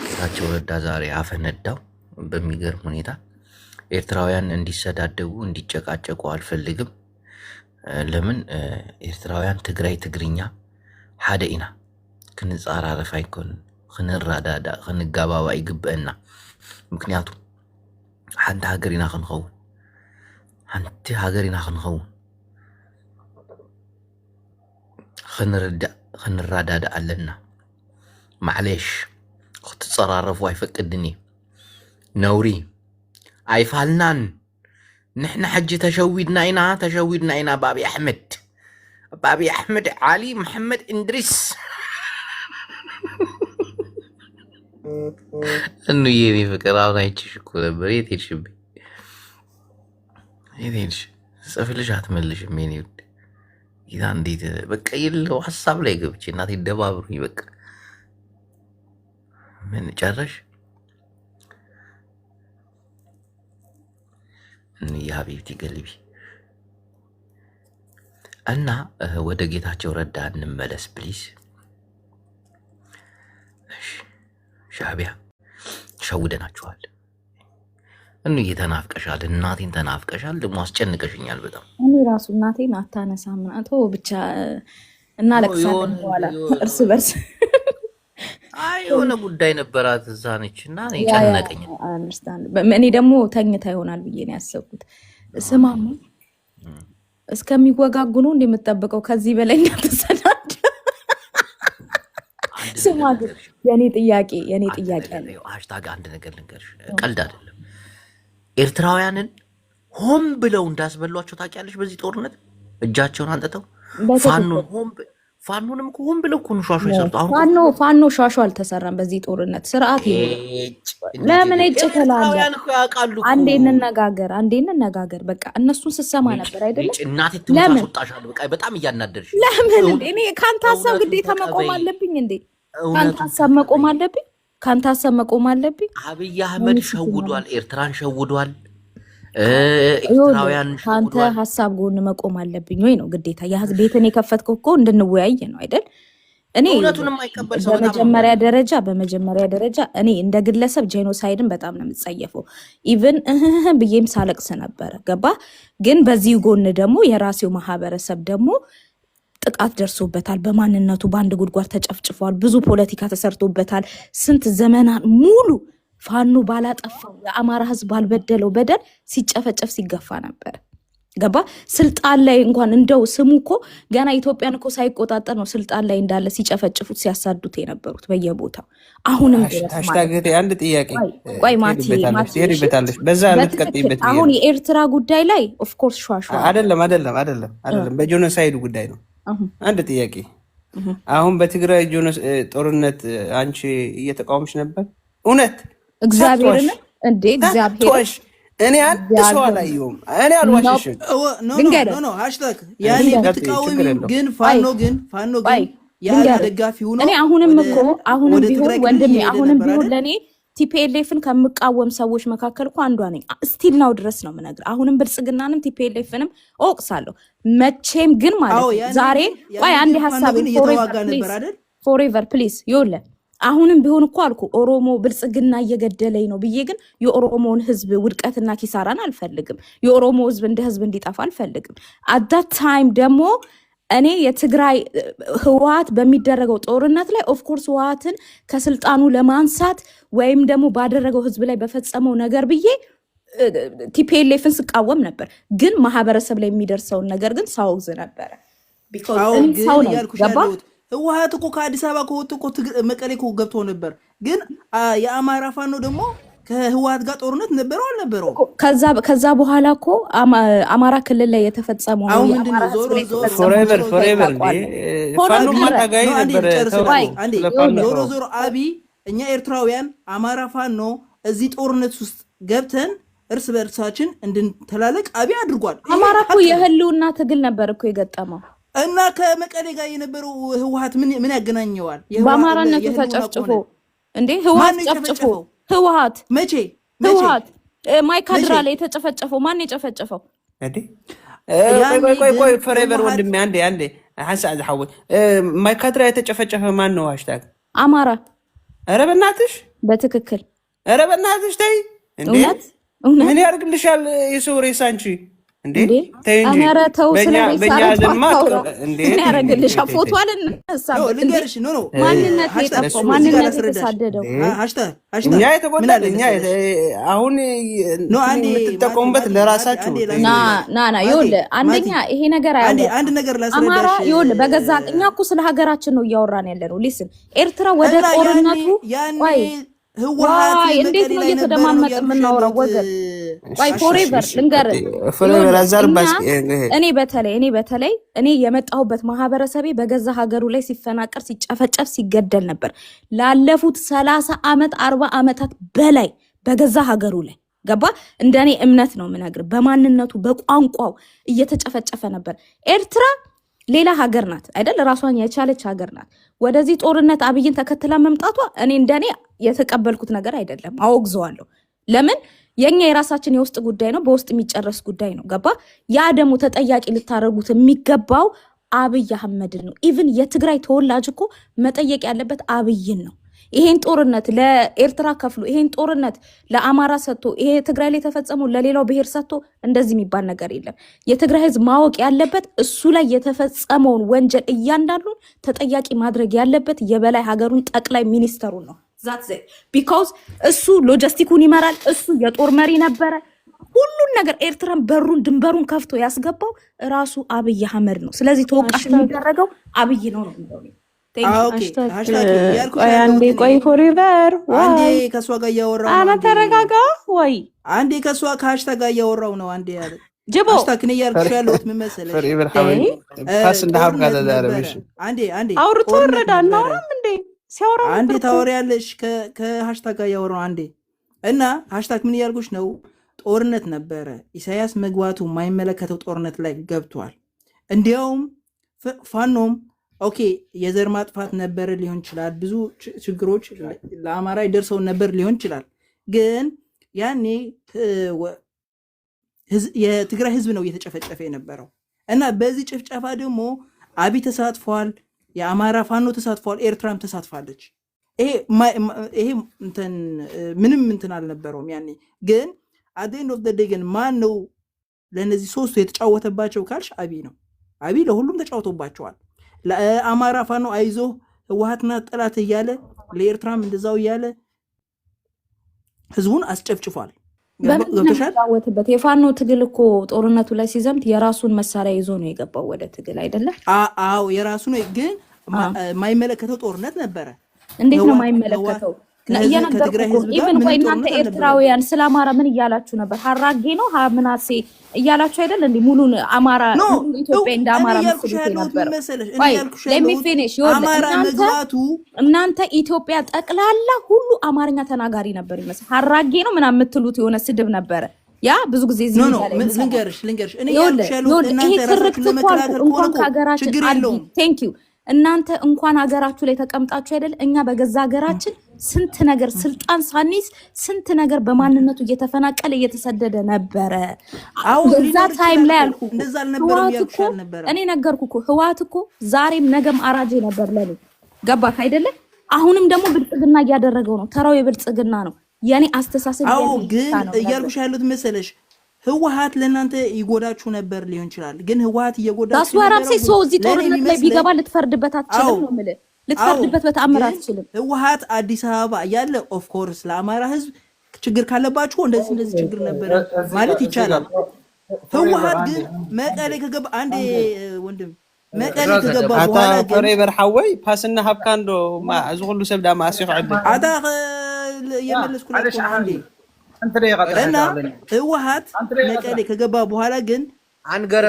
ጌታቸው ረዳ ዛሬ አፈነዳው በሚገርም ሁኔታ ኤርትራውያን እንዲሰዳደቡ እንዲጨቃጨቁ አልፈልግም ለምን ኤርትራውያን ትግራይ ትግርኛ ሓደ ኢና ክንጻራረፍ አይኮን ክንራዳዳ ክንጋባባ ይግበአና ምክንያቱ ሓንቲ ሃገሪና ክንኸውን ሓንቲ ሃገሪና ክንኸውን ክንርዳእ خنراداد علنا معليش خد تصرفوا يفقدني نوري ايفالنان نحن حج تشويدنا إنا بابي أحمد علي محمد إندريس انه يني فكر عاونا يتشكو نبر يتشبي يتش سافلش هتملش مين يود إذا عندي بقى يلو حساب لي قبتش ناتي الدبابرني بقى من جرش يا حبيبتي قلبي أنا ودا ጌታቸው ረዳ እንመለስ ፕሊዝ ሻዕቢያ ሸውደናችኋል እኑ እየተናፍቀሻል እናቴን ተናፍቀሻል ደግሞ አስጨንቀሽኛል በጣም እኔ ራሱ እናቴን አታነሳም አቶ ብቻ እናለቅሳለን በኋላ እርስ በርስ አይ የሆነ ጉዳይ ነበራት እዛ ነችና እኔ ጨነቀኝ እኔ ደግሞ ተኝታ ይሆናል ብዬ ነው ያሰብኩት ስማሙ እስከሚወጋጉ ነው እንደምትጠብቀው ከዚህ በላይ ተሰናድ ስማግ የኔ ጥያቄ አለ ሃሽታግ አንድ ነገር ልንገርሽ ቀልድ አይደለም ኤርትራውያንን ሆም ብለው እንዳስበሏቸው ታውቂያለሽ በዚህ ጦርነት እጃቸውን አንጠተው ፋኖንም ሆም ብለው ኩን ሻሻ ይሰርቱ አሁን ፋኖ ሻሻ አልተሰራም በዚህ ጦርነት ስርዓት ለምን እጭተላለ አንዴ እንነጋገር በቃ እነሱን ስሰማ ነበር አይደለም እናቴ ትምታስወጣሻል በቃ በጣም እያናደርሽ ለምን እኔ ካንተ ሐሳብ ግዴታ መቆም አለብኝ እንዴ ካንተ ሐሳብ መቆም አለብኝ አብይ አህመድ ሸውዷል ኤርትራን ሸውዷል ኤርትራውያን ካንተ ሐሳብ ጎን መቆም አለብኝ ወይ ነው ግዴታ የህዝብ ቤትን የከፈትከው እኮ እንድንወያይ ነው አይደል እኔ እውነቱንም አይቀበል ሰው በመጀመሪያ ደረጃ እኔ እንደ ግለሰብ ጄኖሳይድን በጣም ነው የምጸየፈው ኢቭን ብዬም ሳለቅስ ነበር ገባ ግን በዚህ ጎን ደግሞ የራሴው ማህበረሰብ ደግሞ ጥቃት ደርሶበታል በማንነቱ በአንድ ጉድጓድ ተጨፍጭፏል ብዙ ፖለቲካ ተሰርቶበታል ስንት ዘመናት ሙሉ ፋኖ ባላጠፋው የአማራ ህዝብ ባልበደለው በደል ሲጨፈጨፍ ሲገፋ ነበር ገባ ስልጣን ላይ እንኳን እንደው ስሙ እኮ ገና ኢትዮጵያን እኮ ሳይቆጣጠር ነው ስልጣን ላይ እንዳለ ሲጨፈጭፉት ሲያሳዱት የነበሩት በየቦታው አሁንም ሃሽታግ አንድ ጥያቄ ቆይ ማቲ ይሄድበታለሽ በዛ ልትቀጥይበት አሁን የኤርትራ ጉዳይ ላይ ኦፍ ኮርስ ሻሻ አይደለም በጄኖሳይድ ጉዳይ ነው አንድ ጥያቄ አሁን በትግራይ ጦርነት አንቺ እየተቃወምሽ ነበር እውነት እግዚአብሔርን እንዴ እግዚአብሔር እኔ አንድ ሰው አላየሁም እኔ አልዋሽሽም ኖ ሃሽታግ ያኔ ብትቃወሚ ግን ፋኖ ግን ያለ ደጋፊ ሆኖ እኔ አሁንም ቢሆን ወንድሜ አሁንም ቢሆን ለኔ ቲፒኤልኤፍን ከመቃወም ሰዎች መካከል እኮ አንዷ ነኝ ስቲል ናው ድረስ ነው ምነግር አሁንም ብልጽግናንም ቲፒኤልኤፍንም ኦቅሳለሁ መቼም ግን ማለት ዛሬ ወይ አንድ ሐሳብ ፎሬቨር ፕሊዝ ይወለ አሁንም ቢሆን እኮ አልኩ ኦሮሞ ብልጽግና እየገደለኝ ነው ብዬ ግን የኦሮሞን ህዝብ ውድቀትና ኪሳራን አልፈልግም የኦሮሞ ህዝብ እንደ ህዝብ እንዲጣፋ አልፈልግም at that time ደግሞ እኔ የትግራይ ህወሓት በሚደረገው ጦርነት ላይ ኦፍ ኮርስ ህወሓትን ከስልጣኑ ለማንሳት ወይም ደግሞ ባደረገው ህዝብ ላይ በፈጸመው ነገር ብዬ ቲፒኤልኤፍን ስቃወም ነበር ግን ማህበረሰብ ላይ የሚደርሰውን ነገር ግን ሳውዝ ነበር because ሰው ነው ገባ ህወሓት እኮ ከአዲስ አበባ ከወጡ እኮ መቀሌ እኮ ገብቶ ነበር ግን የአማራ ፋኖ ደግሞ ከህወሓት ጋር ጦርነት ነበረው አልነበረው ከዛ በኋላ እኮ አማራ ክልል ላይ የተፈጸመው ነው ምንድነው ፎሬቨር ፋኖ ማታጋይ ነበር ዞሮ አቢ እኛ ኤርትራውያን አማራ ፋኖ እዚህ ጦርነት ውስጥ ገብተን እርስ በእርሳችን እንድንተላለቅ አቢ አድርጓል አማራ እኮ የህልውና ትግል ነበር እኮ የገጠመው እና ከመቀሌ ጋር የነበረው ህወሓት ምን ያገናኘዋል በአማራነቱ ተጨፍጭፎ እንዴ ህወሓት ጨፍጭፎ ህወሓት መቼ ህወሓት ማይካድራ ላይ የተጨፈጨፈው ማን የጨፈጨፈው እንዴ ቆይ ፎሬቨር ወንድሜ አንዴ ሐሳብ ዝሐወት ማይካድራ የተጨፈጨፈ ማን ነው ሃሽታግ አማራ ኧረ በእናትሽ በትክክል ኧረ በእናትሽ ተይ እንዴ ምን ያርግልሻል የሰው ሬሳ አንቺ እንዴ ተይ እንጂ ኧረ ተው፣ ስለ በእኛ ሬሳ ደማ አታውራ። እንዴ ምን ያደርግልሻ? ፎቶ ኖ አልነሳበት እንዴ? ልንገርሽ ኖ ማንነት ሃሽታግ የጠፋው እዚህ ጋር ማንነት ላስረዳሽ የተሳደደው ሃሽታግ እኛ ምን የተጎዳን አለ እኛ መሰለሽ አሁን ኖ አንዴ የምትጠቀሙበት ለራሳችሁ አንዴ ና ላስረዳሽ ና ና ማቲ ይኸውልህ፣ አንደኛ ማቲ ይሄ ነገር አንዴ አያዋጣም። አንድ ነገር አማራ ላስረዳሽ ይኸውልህ፣ በገዛ እኛ እኮ ስለ ሀገራችን ነው እያወራን ያለ ነው። ሊስን ኤርትራ ወደ እና ጦርነቱ ያኔ ቆይ ህወሓት ዋይ እንዴት መቀሌ ነው ላይ ነበረ ነው እየተደማመጥ እያልኩሽ የምናወራው ያለሁት ወገን? ቆይ ፎሬቨር ልንገርህ፣ ፎሬቨር ይኸውልህ አዛር እኛ ባስ እኔ የመጣሁበት ማህበረሰቤ በገዛ ሀገሩ ላይ ሲፈናቀር ሲጨፈጨፍ ሲገደል ነበር ላለፉት 30 ዓመት 40 ዓመታት በላይ በገዛ ሀገሩ ላይ ገባ። እንደኔ እምነት ነው የምነግርህ፣ በማንነቱ በቋንቋው እየተጨፈጨፈ ነበር። ኤርትራ ሌላ ሀገር ናት አይደል? ራሷን የቻለች ሀገር ናት። ወደዚህ ጦርነት አብይን ተከትላ መምጣቷ እኔ እንደኔ የተቀበልኩት ነገር አይደለም፣ አወግዘዋለሁ። ለምን? የኛ የራሳችን የውስጥ ጉዳይ ነው፣ በውስጥ የሚጨረስ ጉዳይ ነው። ገባ? ያ ደግሞ ተጠያቂ ልታደርጉት የሚገባው አብይ አህመድን ነው። ኢቭን የትግራይ ተወላጅ እኮ መጠየቅ ያለበት አብይን ነው። ይሄን ጦርነት ለኤርትራ ከፍሎ ይሄን ጦርነት ለአማራ ሰጥቶ ይሄ ትግራይ ላይ የተፈጸመው ለሌላው ብሔር ሰጥቶ እንደዚህ የሚባል ነገር የለም። የትግራይ ህዝብ ማወቅ ያለበት እሱ ላይ የተፈጸመውን ወንጀል እያንዳንዱን ተጠያቂ ማድረግ ያለበት የበላይ ሀገሩን ጠቅላይ ሚኒስተሩን ነው። ዛት ዘ ቢኮዝ እሱ ሎጂስቲኩን ይመራል። እሱ የጦር መሪ ነበረ። ሁሉን ነገር ኤርትራን በሩን ድንበሩን ከፍቶ ያስገባው ራሱ አብይ አህመድ ነው። ስለዚህ ተወቃሽ የሚደረገው አብይ ነው ነው። አንዴ ቆይ ፎሬቨር አንዴ ከሷ ጋር እያወራው አና ተረጋጋ ወይ አንዴ ከሷ ከሃሽታግ ጋር እያወራው ነው። አንዴ ያለ ጅቦ ሃሽታግ ነው ያልኩሽ ያለሁት ምን መሰለሽ ፎሬቨር ሐወይ ፓስ እንደሃብ ጋር ዳረብሽ አንዴ አውርቶ ወረዳና አውራም እንዴ ሲያወራ አንዴ ታወሪያለሽ ከሃሽታግ ጋር እያወራው አንዴ እና ሃሽታግ ምን ያልኩሽ ነው። ጦርነት ነበረ። ኢሳያስ መግባቱ የማይመለከተው ጦርነት ላይ ገብቷል። እንዲያውም ፋኖም ኦኬ የዘር ማጥፋት ነበር ሊሆን ይችላል። ብዙ ችግሮች ለአማራ ይደርሰው ነበር ሊሆን ይችላል። ግን ያኔ የትግራይ ህዝብ ነው እየተጨፈጨፈ የነበረው እና በዚህ ጭፍጨፋ ደግሞ አብይ ተሳትፏል፣ የአማራ ፋኖ ተሳትፏል፣ ኤርትራም ተሳትፋለች። ይሄ ምንም እንትን አልነበረውም ያኔ። ግን አት ዘ ኤንድ ኦፍ ዘ ዴይ ግን ማን ነው ለእነዚህ ሶስቱ የተጫወተባቸው ካልሽ አብይ ነው። አብይ ለሁሉም ተጫውቶባቸዋል። ለአማራ ፋኖ አይዞ ህወሓትና ጠላት እያለ ለኤርትራም እንደዛው እያለ ህዝቡን አስጨፍጭፏል። ገብቶሻል? የፋኖ ትግል እኮ ጦርነቱ ላይ ሲዘምት የራሱን መሳሪያ ይዞ ነው የገባው ወደ ትግል አይደለም? አዎ የራሱ ነው። ግን የማይመለከተው ጦርነት ነበረ። እንዴት ነው የማይመለከተው? ኢቨን ቆይ እናንተ ኤርትራውያን ስለ አማራ ምን እያላችሁ ነበር? ሀራጌ ነው ምናሴ እያላችሁ አይደል? እንዲ ሙሉን አማራ ሙሉ ኢትዮጵያ እንደ አማራ መስሉት ነበር። ለሚፊኒሽ እናንተ ኢትዮጵያ ጠቅላላ ሁሉ አማርኛ ተናጋሪ ነበር ይመስል ሀራጌ ነው ምናምን የምትሉት የሆነ ስድብ ነበረ። ያ ብዙ ጊዜ እዚህ ልንገርሽ እኔ ያልኩሽ ያለሁት እናንተ ራሳችሁን ለመከላከል ከሆነ ችግር የለውም። ቴንክ ዩ እናንተ እንኳን ሀገራችሁ ላይ ተቀምጣችሁ አይደል? እኛ በገዛ ሀገራችን ስንት ነገር ስልጣን ሳንይዝ ስንት ነገር በማንነቱ እየተፈናቀለ እየተሰደደ ነበረ። በዛ ታይም ላይ አልኩ እኔ ነገርኩ እኮ ህወሓት እኮ ዛሬም ነገም አራጄ ነበር ለኔ። ገባክ አይደለ? አሁንም ደግሞ ብልጽግና እያደረገው ነው። ተራው የብልጽግና ነው። የኔ አስተሳሰብ ግን እያልኩሽ ያሉት መሰለሽ ህወሓት ለእናንተ ይጎዳችሁ ነበር ሊሆን ይችላል። ግን ህወሓት እየጎዳችሁ ታስዋራምሴ ሰው እዚህ ጦርነት ላይ ቢገባ ልትፈርድበት አትችልም ነው የምልህ። ልትፈርድበት በተአምር አትችልም። ህወሓት አዲስ አበባ ያለ ኦፍ ኮርስ ለአማራ ህዝብ ችግር ካለባችሁ እንደዚህ ችግር ነበር ማለት ይቻላል። ህወሓት ግን መቀሌ ከገባ አንዴ ወንድም መቀሌ ከገባ በኋላ ግን ፎሬቨር ሐወይ ፓስና ሀብካንዶ እዚ ሁሉ ሰብ ዳማ አሲኹ ዕድል አታ የመለስኩለት አንዴ እና ህወሓት መቀሌ ከገባ በኋላ ግን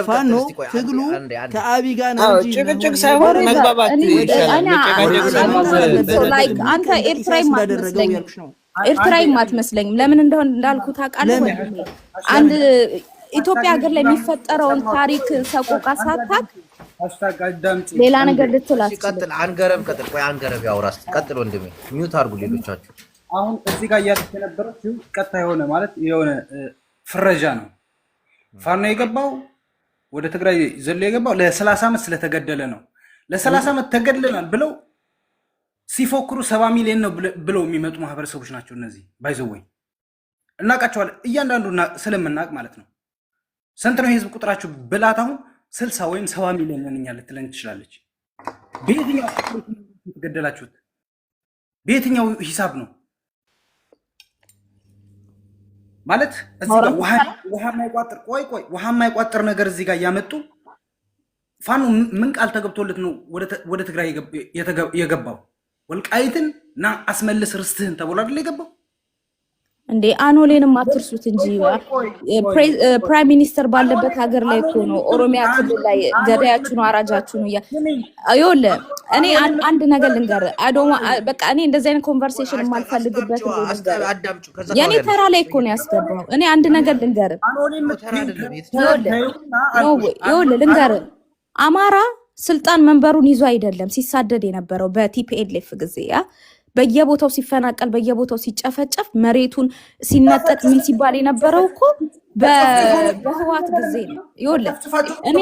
ፋኖ ትግሉ ከአብይ ጋር ነው እንጂ ጭቅጭቅ ሳይሆን መግባባት አንተ ኤርትራዊም አትመስለኝም። ለምን እንደሆነ እንዳልኩ ታውቃለህ? አንድ ኢትዮጵያ ሀገር ላይ የሚፈጠረውን ታሪክ ሰቆቃ ሳታውቅ ሌላ ነገር ልትላችሁ። ቀጥል አንገረብ ቀጥል። ቆይ አንገረብ ያውራ። ቀጥል ወንድሜ፣ ሚውት አድርጉ ሌሎቻችሁ። አሁን እዚህ ጋር እያለች የነበረችው ቀጥታ የሆነ ማለት የሆነ ፍረጃ ነው። ፋኖ የገባው ወደ ትግራይ ዘሎ የገባው ለ30 ዓመት ስለተገደለ ነው። ለ30 ዓመት ተገድለናል ብለው ሲፎክሩ 70 ሚሊዮን ነው ብለው የሚመጡ ማህበረሰቦች ናቸው እነዚህ። ባይዘወይ እናውቃቸዋለን፣ እያንዳንዱ ስለምናውቅ ማለት ነው። ስንት ነው የህዝብ ቁጥራችሁ ብላት አሁን 60 ወይም 70 ሚሊዮን ነን ልትለን ትችላለች። በየትኛው ተገደላችሁት? በየትኛው ሂሳብ ነው ማለት? እዚህ ጋር ውሃ የማይቋጥር ውሃ የማይቋጥር ነገር እዚህ ጋር እያመጡ ፋኖ ምን ቃል ተገብቶለት ነው ወደ ትግራይ የገባው? ወልቃይትን ና አስመልስ ርስትህን ተብሎ አይደል የገባው እንዴ? አኖሌንም አትርሱት እንጂ ፕራይም ሚኒስተር ባለበት ሀገር ላይ እኮ ነው ኦሮሚያ ክልል ላይ ገዳያችሁ ነው አራጃችሁ ነው ይኸውልህ እኔ አንድ ነገር ልንገር በቃ እኔ እንደዚህ አይነት ኮንቨርሴሽን የማልፈልግበት የኔ ተራ ላይ እኮ ነው ያስገባው። እኔ አንድ ነገር ልንገር ይኸውልህ ልንገር አማራ ስልጣን መንበሩን ይዞ አይደለም ሲሳደድ የነበረው በቲፒኤልኤፍ ጊዜ በየቦታው ሲፈናቀል በየቦታው ሲጨፈጨፍ መሬቱን ሲነጠቅ ምን ሲባል የነበረው እኮ በህዋት ጊዜ ነው። ይኸውልህ እኔ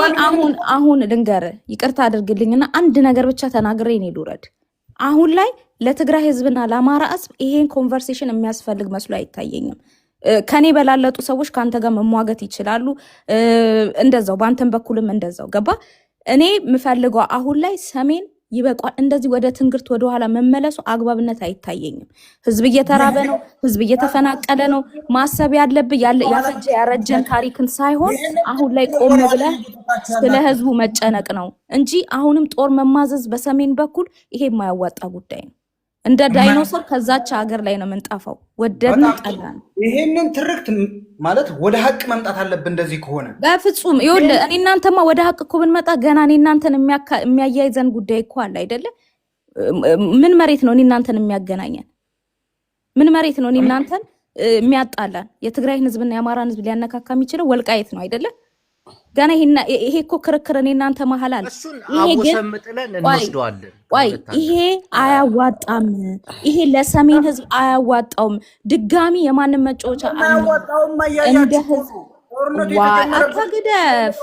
አሁን ልንገር ይቅርታ አድርግልኝና አንድ ነገር ብቻ ተናግሬ እኔ ልውረድ። አሁን ላይ ለትግራይ ህዝብና ለአማራ ህዝብ ይሄን ኮንቨርሴሽን የሚያስፈልግ መስሎ አይታየኝም። ከኔ በላለጡ ሰዎች ካንተ ጋር መሟገት ይችላሉ። እንደዛው ባንተን በኩልም እንደዛው ገባ። እኔ ምፈልገው አሁን ላይ ሰሜን ይበቋል። እንደዚህ ወደ ትንግርት ወደ ኋላ መመለሱ አግባብነት አይታየኝም። ህዝብ እየተራበ ነው፣ ህዝብ እየተፈናቀለ ነው። ማሰብ ያለብህ ያፈጀ ያረጀን ታሪክን ሳይሆን አሁን ላይ ቆም ብለህ ስለ ህዝቡ መጨነቅ ነው እንጂ አሁንም ጦር መማዘዝ በሰሜን በኩል ይሄ የማያዋጣ ጉዳይ ነው። እንደ ዳይኖሰር ከዛች ሀገር ላይ ነው የምንጣፋው። ወደድን ጠላን። ይሄንን ትርክት ማለት ወደ ሀቅ መምጣት አለብን። እንደዚህ ከሆነ በፍጹም ይኸውልህ እኔ እናንተማ ወደ ሀቅ እኮ ብንመጣ ገና እኔ እናንተን የሚያያይዘን ጉዳይ እኮ አለ አይደለ? ምን መሬት ነው እኔ እናንተን የሚያገናኘን? ምን መሬት ነው እኔ እናንተን የሚያጣላን? የትግራይን ህዝብና የአማራን ህዝብ ሊያነካካ የሚችለው ወልቃይት ነው አይደለ? ገና ይሄ እኮ ክርክር እኔ እናንተ መሀል አለ። ይሄ ግን ይሄ አያዋጣም። ይሄ ለሰሜን ህዝብ አያዋጣውም። ድጋሚ የማንም መጫወቻ እንደ ህዝብ አታግደፍ።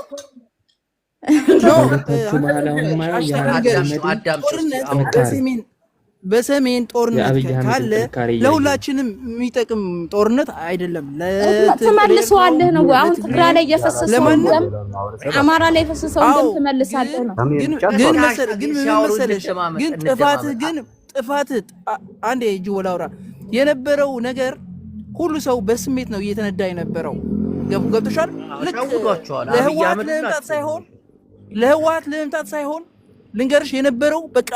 በሰሜን ጦርነት ካለ ለሁላችንም የሚጠቅም ጦርነት አይደለም። ትመልሰዋለህ ነው አሁን ትግራይ ላይ የፈሰሰው ደም አማራ ላይ የፈሰሰው ደም ትመልሳለህ ነው። ግን ጥፋትህ አንዴ እጅ ወላውራ የነበረው ነገር ሁሉ ሰው በስሜት ነው እየተነዳ የነበረው። ገብቶሻል? ልክ ለህወሓት ለመምታት ሳይሆን ልንገርሽ የነበረው በቃ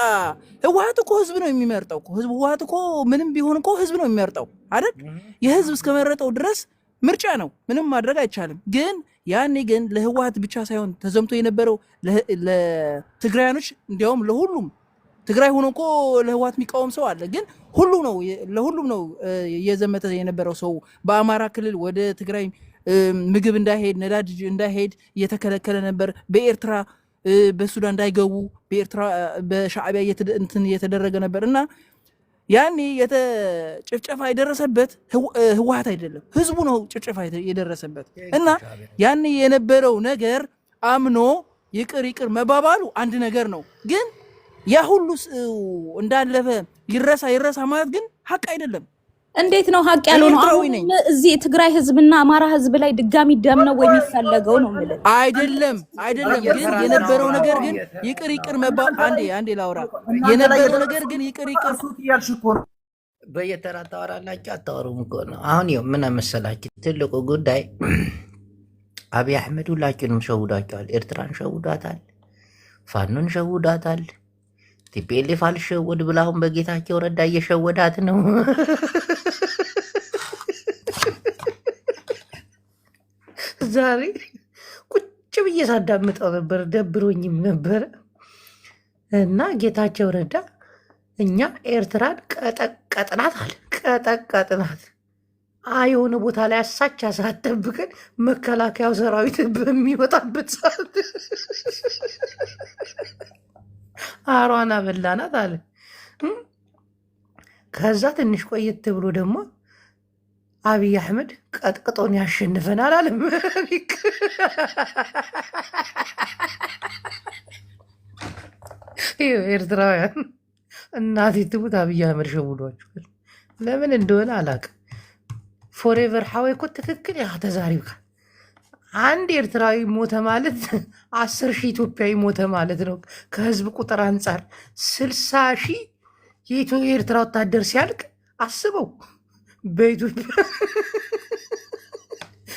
ህወሓት እኮ ህዝብ ነው የሚመርጠው እኮ ህወሓት እኮ ምንም ቢሆን እኮ ህዝብ ነው የሚመርጠው አይደል? የህዝብ እስከመረጠው ድረስ ምርጫ ነው፣ ምንም ማድረግ አይቻልም። ግን ያኔ ግን ለህወሓት ብቻ ሳይሆን ተዘምቶ የነበረው ለትግራያኖች እንዲያውም ለሁሉም ትግራይ ሆኖ እኮ ለህወሓት የሚቃወም ሰው አለ። ግን ለሁሉም ነው እየዘመተ የነበረው ሰው። በአማራ ክልል ወደ ትግራይ ምግብ እንዳይሄድ ነዳጅ እንዳይሄድ እየተከለከለ ነበር። በኤርትራ በሱዳን እንዳይገቡ በኤርትራ በሻዕቢያ እየተደረገ ነበር እና ያኔ ጭፍጨፋ የደረሰበት ህወሓት አይደለም ህዝቡ ነው ጭፍጨፋ የደረሰበት። እና ያኔ የነበረው ነገር አምኖ ይቅር መባባሉ አንድ ነገር ነው። ግን ያ ሁሉ እንዳለፈ ይረሳ ማለት ግን ሀቅ አይደለም። እንዴት ነው ሀቅ ያልሆነው? አሁን እዚህ ትግራይ ህዝብና አማራ ህዝብ ላይ ድጋሚ ደም ነው ወይ የሚፈለገው ነው ማለት አይደለም። ግን የነበረው ነገር ግን ይቅር መባል አንዴ ላውራ። የነበረው ነገር ግን ይቅር ያልሽ እኮ በየተራ ታወራላችሁ አታወሩም እኮ ነው። አሁን ይኸው ምን መሰላችሁ ትልቁ ጉዳይ አብይ አህመድ ሁላችንም ሸውዳቸዋል። ኤርትራን ሸውዳታል፣ ፋኖን ሸውዳታል። ቲፒኤልኤፍ አልሸወድ ብላ አሁን በጌታቸው ረዳ እየሸወዳት ነው። ዛሬ ቁጭ ብዬ ሳዳምጠው ነበር፣ ደብሮኝም ነበረ እና ጌታቸው ረዳ እኛ ኤርትራን ቀጠቀጥናት አለ። ቀጠቀጥናት የሆነ ቦታ ላይ አሳቻ ሰዓት ጠብቀን መከላከያው ሰራዊት በሚወጣበት ሰዓት አሯን አበላናት አለ። ከዛ ትንሽ ቆየት ብሎ ደግሞ አብይ አህመድ ቀጥቅጦን ያሸንፈናል አለ። ኤርትራውያን እናቴ ትሙት አብይ አህመድ ሸውዷቸዋል። ለምን እንደሆነ አላውቅም። ፎሬቨር ሐወይ እኮ ትክክል ያ ተዛሪብካ አንድ ኤርትራዊ ሞተ ማለት 10,000 ኢትዮጵያዊ ሞተ ማለት ነው። ከህዝብ ቁጥር አንጻር 60,000 የኤርትራ ወታደር ሲያልቅ አስበው። በኢትዮጵያ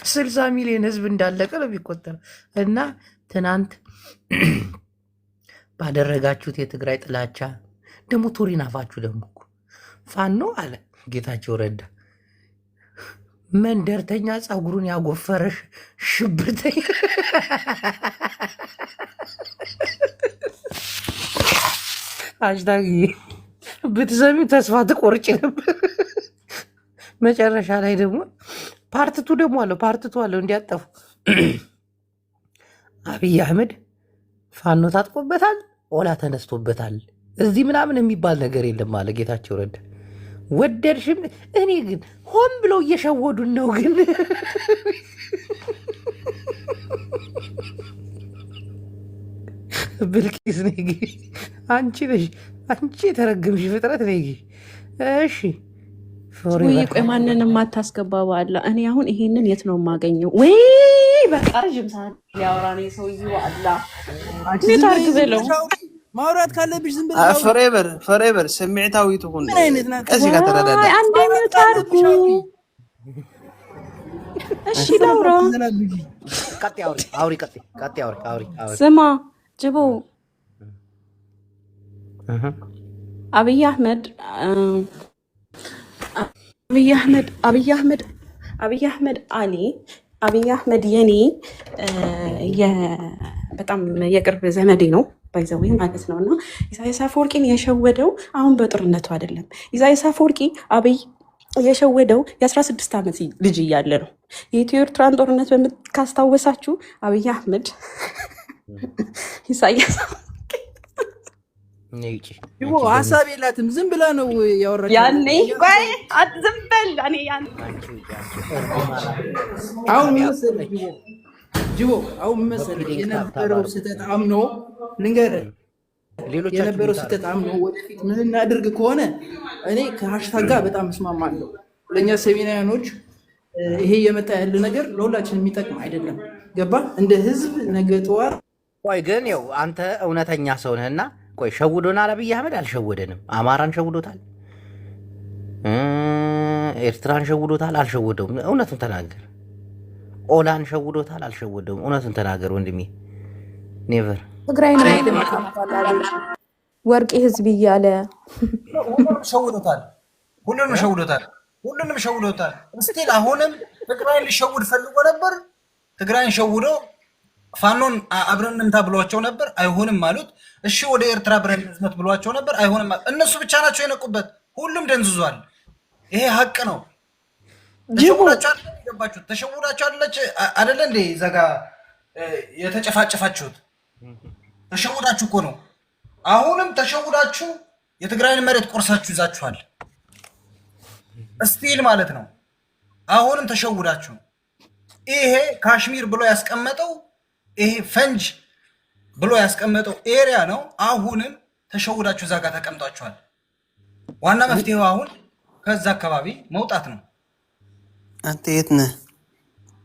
60 ሚሊዮን ህዝብ እንዳለቀ ነው የሚቆጠረው። እና ትናንት ባደረጋችሁት የትግራይ ጥላቻ ደግሞ ቶሪን አፋችሁ ደግሞ ፋኖ አለ ጌታቸው ረዳ መንደርተኛ ጸጉሩን ያጎፈረሽ ሽብርተኛ አሽታጊ ብትሰሚው ተስፋ ትቆርጭ ነበር። መጨረሻ ላይ ደግሞ ፓርትቱ ደግሞ አለው ፓርትቱ አለው እንዲያጠፉ አብይ አህመድ ፋኖ ታጥቆበታል፣ ኦላ ተነስቶበታል። እዚህ ምናምን የሚባል ነገር የለም አለ ጌታቸው ረዳ። ወደድሽም እኔ ግን ሆን ብለው እየሸወዱን ነው። ግን ብልቂስ ነይ ግቢ፣ አንቺ ነሽ አንቺ የተረገምሽ ፍጥረት ነይ ግቢ። እሺ ቆይ ማንንም ማታስገባ ባላ እኔ አሁን ይሄንን የት ነው የማገኘው? ወይ በቃ ረጅም ሰዓት ሊያወራ ነው ሰውዬው። አላ እንዴት አርግ በለው ማውራት ካለብሽ ዝም ብለሽ ፎሬቨር ስሜታዊ ትሁን። ምን አይነት ናት? ከዚህ ጋር ተረዳዳ። አንደኛው ታርጉ። እሺ ላውራ። ቀጥ አውሪ ቀጥ አውሪ። ስማ ጅቦ አብይ አህመድ አብይ አህመድ የኔ በጣም የቅርብ ዘመዴ ነው ባይዘዌ ማለት ነው። እና ኢሳያስ አፈወርቂን የሸወደው አሁን በጦርነቱ አይደለም። ኢሳያስ አፈወርቂ አብይ የሸወደው የ16 ዓመት ልጅ እያለ ነው። የኢትዮ ኤርትራን ጦርነት ካስታወሳችሁ አብይ አህመድ ኢሳያስ ሀሳብ የላትም ዝም ብላ ነው ያወራችው። ያኔ ቆይ ዝም በል እኔ ያኔ አሁን ጅቦ አሁን መሰለህ የነበረው ስህተት አምኖ ልንገርህ፣ የነበረው ስህተት አምኖ ወደፊት ምን እናድርግ ከሆነ እኔ ከሀሽታግ ጋር በጣም እስማማለሁ። ለእኛ ሰሜናውያኖች ይሄ የመጣ ያለ ነገር ለሁላችን የሚጠቅም አይደለም። ገባ? እንደ ህዝብ ነገ ጠዋት ቆይ ግን ያው አንተ እውነተኛ ሰው ነህና ቆይ ሸውዶናል። አብይ አህመድ አልሸወደንም። አማራን ሸውዶታል፣ ኤርትራን ሸውዶታል፣ አልሸወደውም። እውነቱን ተናገር። ኦላን ሸውዶታል፣ አልሸወደውም። እውነቱን ተናገር ወንድሜ። ኔቨር ትግራይን ወርቄ ህዝብ እያለ ሁሉንም ሸውዶታል። እስቲል አሁንም ትግራይን ሊሸውድ ፈልጎ ነበር። ትግራይን ሸውዶ ፋኖን አብረን እንምታ ብሏቸው ነበር፣ አይሆንም አሉት። እሺ ወደ ኤርትራ አብረን እንዝመት ብሏቸው ነበር፣ አይሆንም። እነሱ ብቻ ናቸው የነቁበት። ሁሉም ደንዝዟል። ይሄ ሀቅ ነው። ተሸውዳችሁ አደለ እንዴ? ዘጋ የተጨፋጨፋችሁት ተሸውዳችሁ እኮ ነው። አሁንም ተሸውዳችሁ የትግራይን መሬት ቆርሳችሁ ይዛችኋል። እስቲል ማለት ነው። አሁንም ተሸውዳችሁ ይሄ ካሽሚር ብሎ ያስቀመጠው ይሄ ፈንጅ ብሎ ያስቀመጠው ኤሪያ ነው። አሁንም ተሸውዳችሁ እዛ ጋር ተቀምጣችኋል። ዋና መፍትሄው አሁን ከዛ አካባቢ መውጣት ነው። አንተ የት ነህ?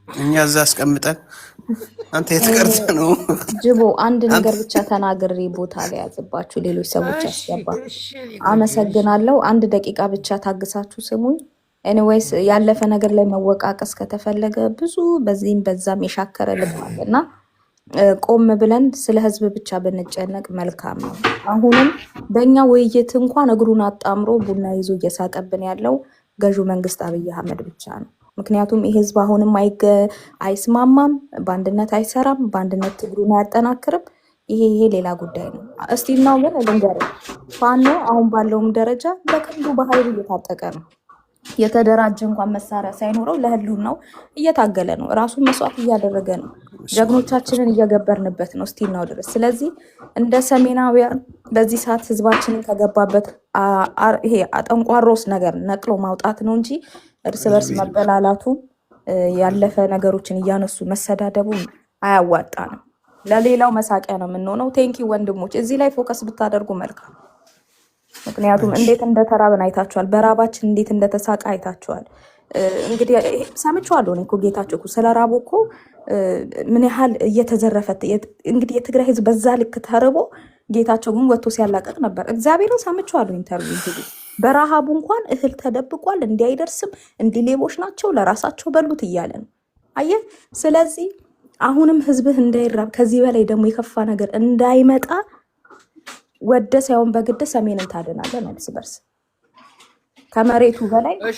እኛ እዛ አስቀምጠን አንተ የት ቀርተህ ነው? ጅቦ አንድ ነገር ብቻ ተናግሬ ቦታ ላይ ያዝባችሁ ሌሎች ሰዎች ያስገባ። አመሰግናለሁ። 1 ደቂቃ ብቻ ታግሳችሁ ስሙኝ። ኤኒዌይስ ያለፈ ነገር ላይ መወቃቀስ ከተፈለገ ብዙ በዚህም በዛም የሻከረ ልብ አለና ቆም ብለን ስለ ህዝብ ብቻ ብንጨነቅ መልካም ነው። አሁንም በእኛ ውይይት እንኳን እግሩን አጣምሮ ቡና ይዞ እየሳቀብን ያለው ገዢው መንግስት አብይ አህመድ ብቻ ነው። ምክንያቱም ይህ ህዝብ አሁንም አይስማማም፣ በአንድነት አይሰራም፣ በአንድነት ትግሉን አያጠናክርም። ይሄ ሌላ ጉዳይ ነው። እስቲ ነው ግን ልንገርህ፣ ፋኖ አሁን ባለውም ደረጃ በቀንዱ በኃይል እየታጠቀ ነው። የተደራጀ እንኳን መሳሪያ ሳይኖረው ለህልውናው እየታገለ ነው። ራሱን መስዋዕት እያደረገ ነው። ጀግኖቻችንን እየገበርንበት ነው እስቲናው ድረስ። ስለዚህ እንደ ሰሜናውያን በዚህ ሰዓት ህዝባችንን ከገባበት ይሄ አጠንቋሮስ ነገር ነቅሎ ማውጣት ነው እንጂ እርስ በርስ መበላላቱ ያለፈ ነገሮችን እያነሱ መሰዳደቡ አያዋጣ ነው። ለሌላው መሳቂያ ነው የምንሆነው። ቴንኪ ወንድሞች፣ እዚህ ላይ ፎከስ ብታደርጉ መልካም። ምክንያቱም እንዴት እንደተራብን አይታችኋል። በራባችን እንዴት እንደተሳቀ አይታችኋል። እንግዲህ ሰምቼዋለሁ እኔ እኮ ጌታቸው እኮ ስለ ራቡ እኮ ምን ያህል እየተዘረፈ እንግዲህ የትግራይ ህዝብ በዛ ልክ ተርቦ ጌታቸው ግን ወጥቶ ሲያላቀቅ ነበር። እግዚአብሔርን ሰምቼዋለሁ ኢንተርቪው እንግዲህ በረሃቡ እንኳን እህል ተደብቋል፣ እንዲህ አይደርስም፣ እንዲህ ሌቦች ናቸው ለራሳቸው በሉት እያለ ነው። አየህ። ስለዚህ አሁንም ህዝብህ እንዳይራብ ከዚህ በላይ ደግሞ የከፋ ነገር እንዳይመጣ ወደ ሳይሆን በግድ ሰሜንን ታድናለን እርስ በርስ ከመሬቱ በላይ እሺ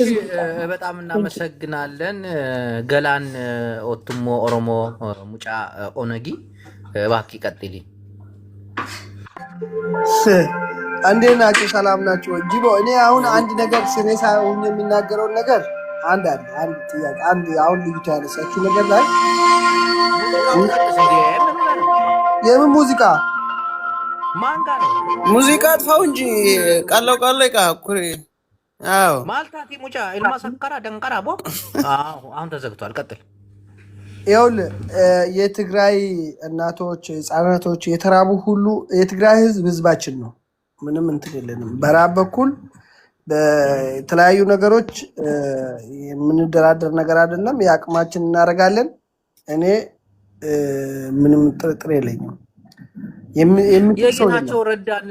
በጣም እናመሰግናለን። ገላን ኦቱሞ ኦሮሞ ሙጫ ኦነጊ እባክህ ቀጥሊ። እንዴት ናችሁ? ሰላም ናችሁ? ጂቦ እኔ አሁን አንድ ነገር ስኔ ሳይሆን የሚናገረውን ነገር አንድ ጥያቄ አሁን ልዩታ ያነሳችሁ ነገር ላይ የምን ሙዚቃ ማንጋ ነው ሙዚቃ አጥፋው እንጂ ቃለው ኩሪ አዎ ማልታቲ ሙጫ ኢልማ ሰከራ ደንቀራ ቦ አሁን ተዘግቷል። ቀጥል። ይኸውልህ የትግራይ እናቶች፣ ህፃናቶች የተራቡ ሁሉ የትግራይ ህዝባችን ነው። ምንም እንትን የለንም። በራብ በኩል በተለያዩ ነገሮች የምንደራደር ነገር አይደለም። የአቅማችን እናደርጋለን። እኔ ምንም ጥርጥር የለኝም። የጌታቸው ረዳን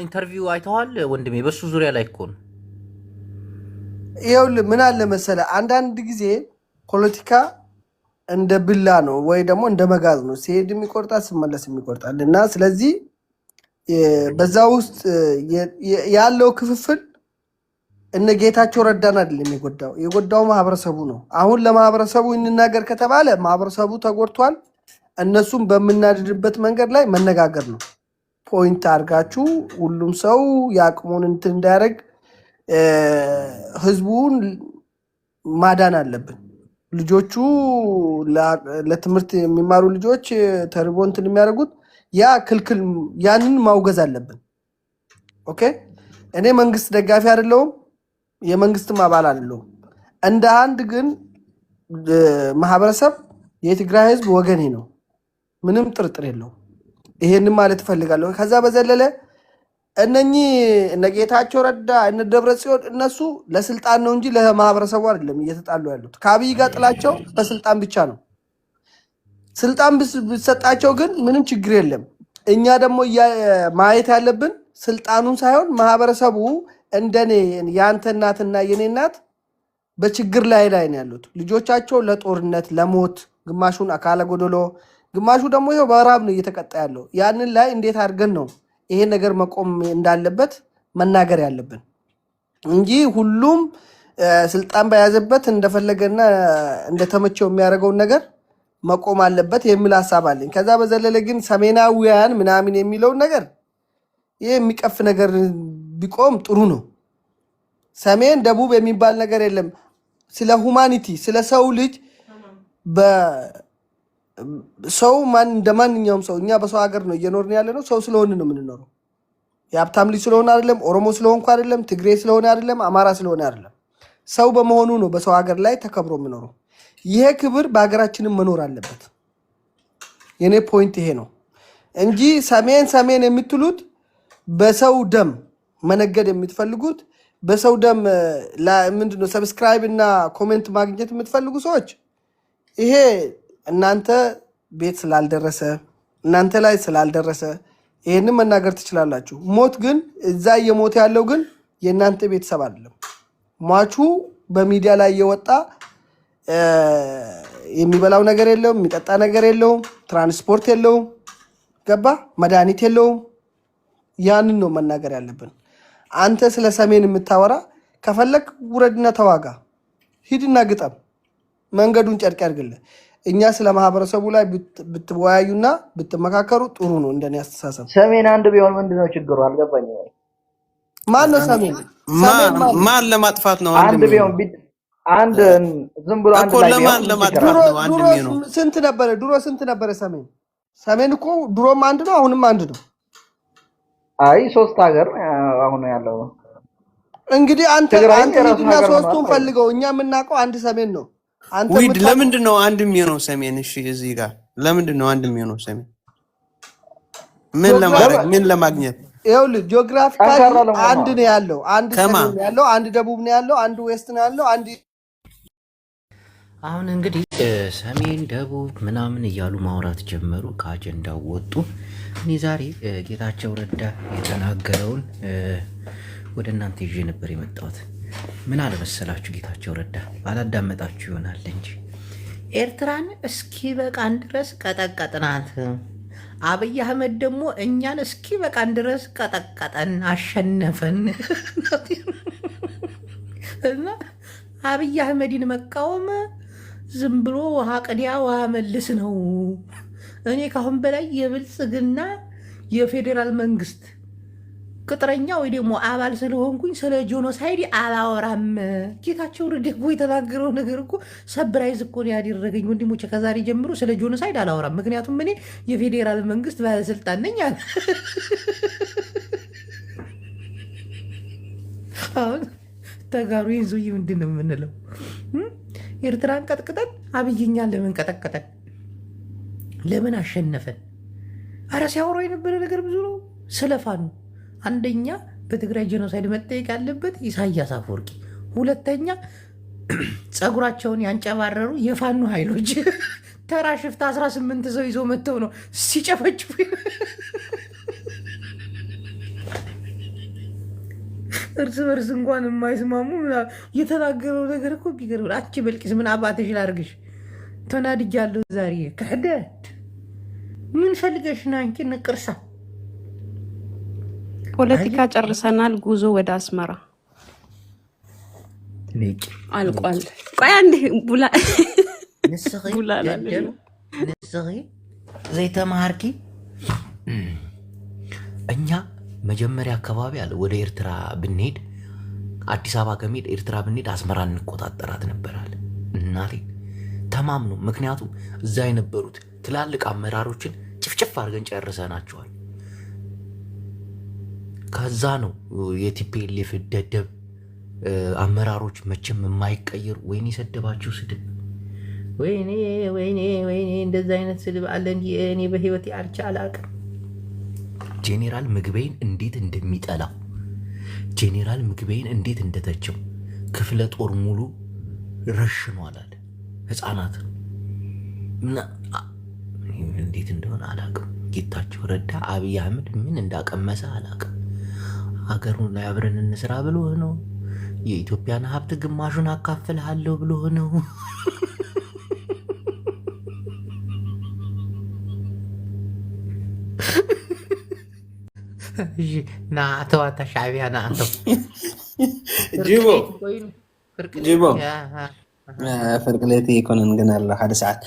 ኢንተርቪው አይተዋል ወንድሜ? በሱ ዙሪያ ላይ እኮ ነው። ይኸውልህ ምን አለ መሰለህ፣ አንዳንድ ጊዜ ፖለቲካ እንደ ብላ ነው ወይ ደግሞ እንደ መጋዝ ነው። ሲሄድ የሚቆርጣል፣ ሲመለስ የሚቆርጣል እና ስለዚህ በዛ ውስጥ ያለው ክፍፍል እነ ጌታቸው ረዳን አይደለም የጎዳው ማህበረሰቡ ነው። አሁን ለማህበረሰቡ እንናገር ከተባለ ማህበረሰቡ ተጎድቷል። እነሱም በምናድድበት መንገድ ላይ መነጋገር ነው። ፖይንት አድርጋችሁ ሁሉም ሰው የአቅሙን እንትን እንዳያደርግ ህዝቡን ማዳን አለብን። ልጆቹ ለትምህርት የሚማሩ ልጆች ተርቦ እንትን የሚያደርጉት ያ ክልክል፣ ያንን ማውገዝ አለብን። ኦኬ። እኔ መንግስት ደጋፊ አይደለሁም፣ የመንግስትም አባል አይደለሁም። እንደ አንድ ግን ማህበረሰብ የትግራይ ህዝብ ወገኔ ነው፣ ምንም ጥርጥር የለውም። ይሄንን ማለት እፈልጋለሁ። ከዛ በዘለለ እነኚህ እነ ጌታቸው ረዳ እነ ደብረጽዮን እነሱ ለስልጣን ነው እንጂ ለማህበረሰቡ አይደለም እየተጣሉ ያሉት። ከአብይ ጋር ጥላቸው በስልጣን ብቻ ነው። ስልጣን ብሰጣቸው ግን ምንም ችግር የለም። እኛ ደግሞ ማየት ያለብን ስልጣኑን ሳይሆን ማህበረሰቡ እንደኔ የአንተ እናትና የኔ እናት በችግር ላይ ነው ያሉት። ልጆቻቸው ለጦርነት ለሞት፣ ግማሹን አካለ ጎደሎ፣ ግማሹ ደግሞ ይኸው በራብ ነው እየተቀጣ ያለው። ያንን ላይ እንዴት አድርገን ነው ይሄ ነገር መቆም እንዳለበት መናገር ያለብን እንጂ ሁሉም ስልጣን በያዘበት እንደፈለገና እንደተመቸው የሚያደርገውን ነገር መቆም አለበት የሚል ሀሳብ አለኝ። ከዛ በዘለለ ግን ሰሜናዊያን ምናምን የሚለውን ነገር ይሄ የሚቀፍ ነገር ቢቆም ጥሩ ነው። ሰሜን ደቡብ የሚባል ነገር የለም። ስለ ሁማኒቲ ስለ ሰው ልጅ ሰው እንደ ማንኛውም ሰው እኛ በሰው ሀገር ነው እየኖርን ያለ ነው። ሰው ስለሆነ ነው የምንኖረው። የሀብታም ልጅ ስለሆነ አይደለም፣ ኦሮሞ ስለሆንኩ አይደለም፣ ትግሬ ስለሆነ አይደለም፣ አማራ ስለሆነ አይደለም። ሰው በመሆኑ ነው በሰው ሀገር ላይ ተከብሮ የምኖረው። ይሄ ክብር በሀገራችንም መኖር አለበት። የኔ ፖይንት ይሄ ነው እንጂ ሰሜን የምትሉት በሰው ደም መነገድ የምትፈልጉት በሰው ደም ምንድነው ሰብስክራይብ እና ኮሜንት ማግኘት የምትፈልጉ ሰዎች ይሄ እናንተ ቤት ስላልደረሰ እናንተ ላይ ስላልደረሰ ይሄንን መናገር ትችላላችሁ። ሞት ግን እዛ እየሞተ ያለው ግን የእናንተ ቤተሰብ አይደለም። ሟቹ በሚዲያ ላይ እየወጣ የሚበላው ነገር የለውም፣ የሚጠጣ ነገር የለውም፣ ትራንስፖርት የለውም፣ ገባ መድኃኒት የለውም። ያንን ነው መናገር ያለብን። አንተ ስለ ሰሜን የምታወራ ከፈለክ ውረድና ተዋጋ፣ ሂድና ግጠም፣ መንገዱን ጨርቅ ያድርግልህ። እኛ ስለ ማህበረሰቡ ላይ ብትወያዩና ብትመካከሩ ጥሩ ነው እንደኔ አስተሳሰብ። ሰሜን አንድ ቢሆን ምንድነው ችግሩ? አልገባኝም። ማን ነው ሰሜን? ማን ለማጥፋት ነው? አንድ ቢሆን አንድ ዝም ብሎ አንድ ላይ ለማን ለማጥፋት ነው? አንድ ነው። ስንት ነበረ? ድሮ ስንት ነበረ ሰሜን? ሰሜን እኮ ድሮም አንድ ነው፣ አሁንም አንድ ነው። አይ ሶስት ሀገር አሁን ያለው እንግዲህ አንተ ሂድና ሶስቱን ፈልገው። እኛ የምናውቀው አንድ ሰሜን ነው። ዊድ ለምንድን ነው አንድ የሚሆነው ሰሜን? እሺ እዚህ ጋር ለምንድን ነው አንድ የሚሆነው ሰሜን? ምን ለማድረግ ምን ለማግኘት? ይኸውልህ ጂኦግራፊካሊ አንድ ነው ያለው። አንድ ሰሜን ነው ያለው፣ አንድ ደቡብ ነው ያለው፣ አንድ ዌስት ነው ያለው፣ አንድ አሁን እንግዲህ ሰሜን ደቡብ ምናምን እያሉ ማውራት ጀመሩ፣ ከአጀንዳው ወጡ። እኔ ዛሬ ጌታቸው ረዳ የተናገረውን ወደ እናንተ ይዤ ነበር የመጣሁት። ምን አለመሰላችሁ? ጌታቸው ረዳ አላዳመጣችሁ ይሆናል እንጂ ኤርትራን እስኪ በቃን ድረስ ቀጠቀጥናት፣ አብይ አህመድ ደግሞ እኛን እስኪ በቃን ድረስ ቀጠቀጠን፣ አሸነፈን እና አብይ አህመድን መቃወም ዝም ብሎ ውሃ ቅዲያ ውሃ መልስ ነው። እኔ ካሁን በላይ የብልጽግና የፌዴራል መንግስት ቅጥረኛ ወይ ደግሞ አባል ስለሆንኩኝ ስለ ጄኖሳይድ አላወራም። ጌታቸው ረዳ እኮ የተናገረው ነገር እኮ ሰብራይዝ እኮ ነው ያደረገኝ። ወንድሞቼ ከዛሬ ጀምሮ ስለ ጄኖሳይድ አላወራም፣ ምክንያቱም እኔ የፌዴራል መንግስት ባለስልጣን ነኝ አለ። አሁን ተጋሩ ይዞይ ምንድን ነው የምንለው? ኤርትራን ቀጥቅጠን አብይኛን ለምን ቀጠቀጠን? ለምን አሸነፈን? አረ ሲያወራው የነበረ ነገር ብዙ ነው። ስለፋኑ አንደኛ በትግራይ ጄኖሳይድ መጠየቅ ያለበት ኢሳያስ አፈወርቂ፣ ሁለተኛ ፀጉራቸውን ያንጨባረሩ የፋኑ ኃይሎች ተራ ሽፍታ 18 ሰው ይዞ መጥተው ነው ሲጨፈጭፉ እርስ በርስ እንኳን የማይስማሙ የተናገረው ነገር እኮ ቢገርም። አንቺ በልቂስ ምን አባትሽ ላርግሽ? ተናድጃለሁ ዛሬ። ክህደት ምን ፈልገሽ ነው አንቺ? ንቅርሳ ፖለቲካ ጨርሰናል። ጉዞ ወደ አስመራ አልቋል። ቆይ አንዴ ንስኺ ዘይተማሃርኪ እኛ መጀመሪያ አካባቢ አለ ወደ ኤርትራ ብንሄድ አዲስ አበባ ከመሄድ ኤርትራ ብንሄድ አስመራ እንቆጣጠራት ነበራል እናቴ ተማምኑ። ምክንያቱም እዛ የነበሩት ትላልቅ አመራሮችን ጭፍጭፍ አድርገን ጨርሰናቸዋል። ከዛ ነው የቲፒኤልኤፍ ደደብ አመራሮች መቼም የማይቀየሩ። ወይኔ የሰደባችሁ ስድብ፣ ወይኔ ወይኔ ወይኔ እንደዛ አይነት ስድብ አለ እንጂ እኔ በህይወቴ አርቻ አላቅም። ጄኔራል ምግበይን እንዴት እንደሚጠላው፣ ጄኔራል ምግበይን እንዴት እንደተቸው ክፍለ ጦር ሙሉ ረሽኗል አለ። ህፃናት እንዴት እንደሆነ አላቅም። ጌታቸው ረዳ አብይ አህመድ ምን እንዳቀመሰ አላቅም። ሀገሩን ላይ አብረን እንስራ ብሎ ነው። የኢትዮጵያን ሀብት ግማሹን አካፍልሃለሁ ብሎ ነው። ና ተዋታ ሻዕቢያ ና አንተ ጅቦ ፍርቅሌት ይኮነን ግን አለ ሓደ ሰዓት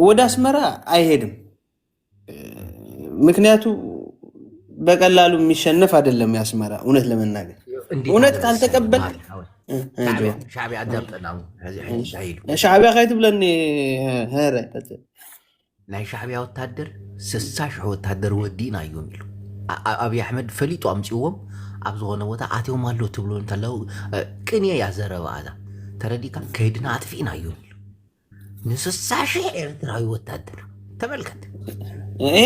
ወደ አስመራ አይሄድም። ምክንያቱ በቀላሉ የሚሸነፍ አይደለም የአስመራ። እውነት ለመናገር እውነት ካልተቀበል ሻዕቢያ ከይትብለኒ ናይ ሻዕቢያ ወታደር 60,000 ወታደር ወዲና እዮም ኢሉ አብይ አሕመድ ፈሊጡ አምፂዎም ኣብ ዝኾነ ቦታ ኣትዮም ኣሎ ትብሎ እንተለው ቅኔ ያዘረባ ኣዛ ተረዲካ ከይድና ኣጥፊእና እዮም ኢሉ ን60,000 ኤርትራዊ ወታደር ተመልከት። ይሄ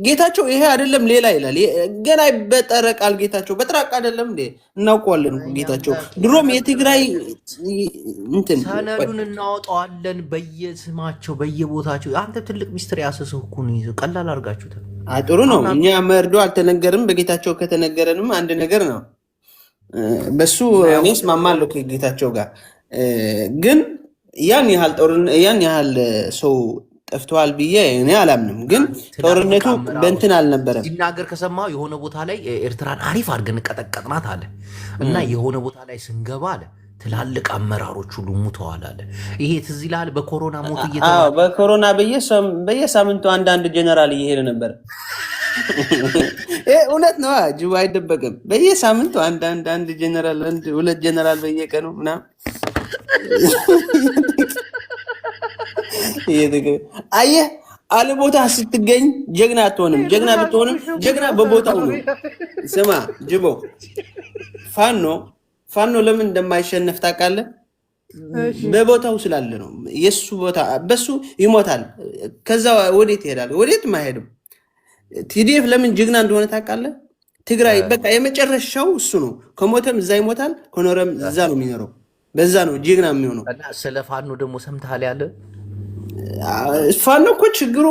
ጌታቸው ይሄ አይደለም ሌላ ይላል። ገና በጠረቃል ጌታቸው በጥራቅ አይደለም እንዴ? እናውቀዋለን ጌታቸው ድሮም የትግራይ እንትን ሰነዱን እናወጣዋለን በየስማቸው በየቦታቸው። አንተ ትልቅ ሚስጥር ያሰሰው እኮ ነው። ቀላል አድርጋችሁታል። ጥሩ ነው። እኛ መርዶ አልተነገርም። በጌታቸው ከተነገረንም አንድ ነገር ነው። በሱ እኔ እስማማለሁ ከጌታቸው ጋር። ግን ያን ያህል ሰው ጠፍተዋል ብዬ እኔ አላምንም። ግን ጦርነቱ በእንትን አልነበረም። ሲናገር ከሰማው የሆነ ቦታ ላይ ኤርትራን አሪፍ አድርገን ቀጠቀጥናት አለ እና የሆነ ቦታ ላይ ስንገባ አለ ትላልቅ አመራሮች ሁሉ ሙተዋል አለ። ይሄ ትዝ ይልሃል? በኮሮና ሞት እየተባለ በኮሮና በየሳምንቱ አንዳንድ ጀነራል እየሄደ ነበር። እውነት ነው ጅቡ አይደበቅም። በየሳምንቱ አንድ ጀነራል፣ ሁለት ጀነራል በየቀኑ ምናምን አየህ አለ ቦታ ስትገኝ ጀግና አትሆንም። ጀግና ብትሆንም ጀግና በቦታው ነው። ስማ ጅቦ ፋኖ ለምን እንደማይሸነፍ ታውቃለህ? በቦታው ስላለ ነው። የሱ ቦታ በሱ ይሞታል። ከዛ ወዴት ይሄዳል? ወዴትም አይሄድም። ቲዲኤፍ ለምን ጀግና እንደሆነ ታውቃለህ? ትግራይ በቃ የመጨረሻው እሱ ነው። ከሞተም እዛ ይሞታል፣ ከኖረም እዛ ነው የሚኖረው። በዛ ነው ጀግና የሚሆነው። እና ስለ ፋኖ ደግሞ ሰምተሃል ያለ ፋኖ እኮ ችግሩ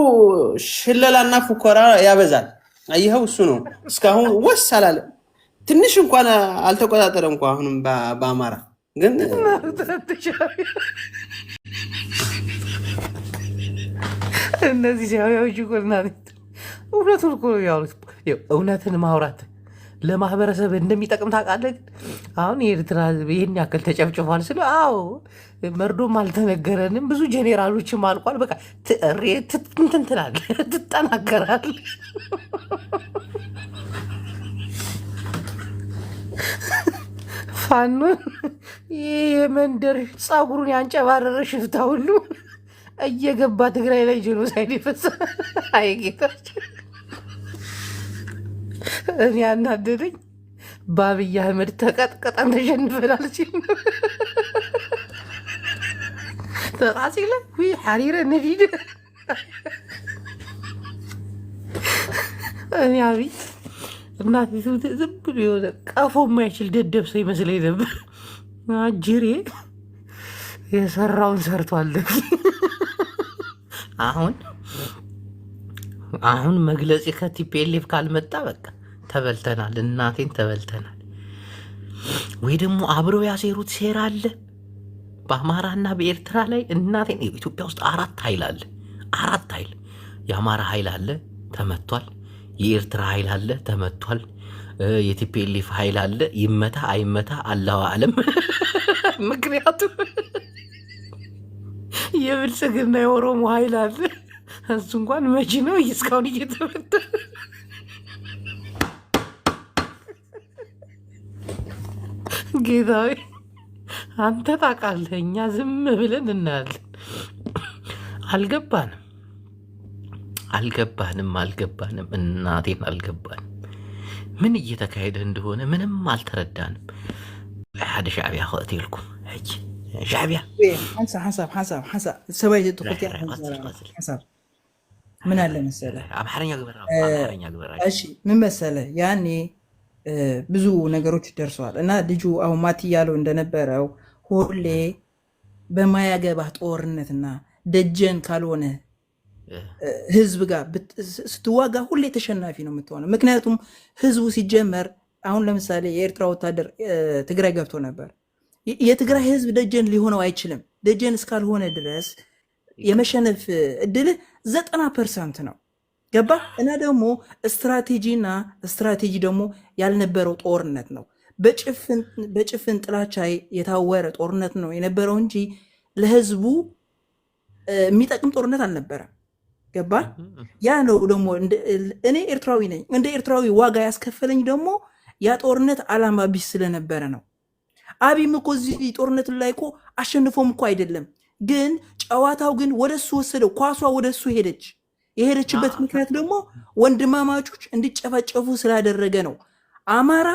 ሽለላና ፉከራ ያበዛል። አየኸው፣ እሱ ነው እስካሁን ወስ አላለ። ትንሽ እንኳን አልተቆጣጠረ እንኳ አሁንም በአማራ ግን እነዚህ ሲያዩጂ ቆናት እውነቱን እኮ ያሉት እውነትን ማውራት ለማህበረሰብ እንደሚጠቅም ታውቃለህ። አሁን የኤርትራ ህዝብ ይህን ያክል ተጨፍጭፏል ስለ አዎ መርዶም አልተነገረንም። ብዙ ጄኔራሎችም አልቋል። በቃ እንትን ትላለህ፣ ትጠናከራለህ። ፋኖን ይህ የመንደር ፀጉሩን ያንጨባረረ ሽፍታ ሁሉ እየገባ ትግራይ ላይ ጄኖሳይድ ይፈሳ። አይ ጌታችን፣ እኔ ያናደደኝ በአብይ አህመድ ተቀጥቀጠን ተሸንፈናል ሲል ተቃሲለ ሓሪረ ነዲድ እኔ አብይ እናቴ ዝም ብሎ የሆነ ቀፎ የማይችል ደደብ ሰው ይመስለኝ ነበር። አጅሬ የሰራውን ሰርቷል። አሁን መግለጽ ከቲፒኤልኤፍ ካልመጣ በቃ ተበልተናል፣ እናቴን ተበልተናል። ወይ ደግሞ አብረው ያሴሩት ሴራ አለ በአማራና በኤርትራ ላይ። እናቴን ኢትዮጵያ ውስጥ 4 ኃይል አለ፣ 4 ኃይል። የአማራ ኃይል አለ ተመቷል፣ የኤርትራ ኃይል አለ ተመቷል፣ የቲፒኤልኤፍ ኃይል አለ። ይመታ አይመታ አላሁ አለም። ምክንያቱም የብልጽግና የኦሮሞ ኃይል አለ፣ እሱ እንኳን መቼ ነው እስካሁን እየተመታ። ጌታዊ አንተ ታውቃለህ፣ እኛ ዝም ብለን እናያለን። አልገባንም፣ እናቴን አልገባንም። ምን እየተካሄደ እንደሆነ ምንም አልተረዳንም። ሓደ ሻዕቢያ ክእትልኩም ሕጂ ሻዕቢያ ሓንሳብ ሰባይ ትቁርት ሓንሳብ ምን አለ መሰለህ፣ አምሓርኛ ግበራ። እሺ ምን መሰለህ፣ ያኔ ብዙ ነገሮች ደርሰዋል እና ልጁ አሁን ማቲ ያለው እንደነበረው ሁሌ በማያገባህ ጦርነትና ደጀን ካልሆነ ህዝብ ጋር ስትዋጋ ሁሌ ተሸናፊ ነው የምትሆነው። ምክንያቱም ህዝቡ ሲጀመር አሁን ለምሳሌ የኤርትራ ወታደር ትግራይ ገብቶ ነበር። የትግራይ ህዝብ ደጀን ሊሆነው አይችልም። ደጀን እስካልሆነ ድረስ የመሸነፍ እድልህ 90% ነው። ገባ? እና ደግሞ ስትራቴጂ ደግሞ ያልነበረው ጦርነት ነው። በጭፍን ጥላቻ የታወረ ጦርነት ነው የነበረው እንጂ ለህዝቡ የሚጠቅም ጦርነት አልነበረም። ገባ? ያ ነው ደግሞ እኔ ኤርትራዊ ነኝ። እንደ ኤርትራዊ ዋጋ ያስከፈለኝ ደግሞ ያ ጦርነት አላማ ቢስ ስለነበረ ነው። አብይም እኮ እዚህ ጦርነት ላይ እኮ አሸንፎም እኮ አይደለም፣ ግን ጨዋታው ግን ወደሱ ወሰደው። ኳሷ ወደሱ ሄደች። የሄደችበት ምክንያት ደግሞ ወንድማማቾች እንዲጨፈጨፉ ስላደረገ ነው። አማራ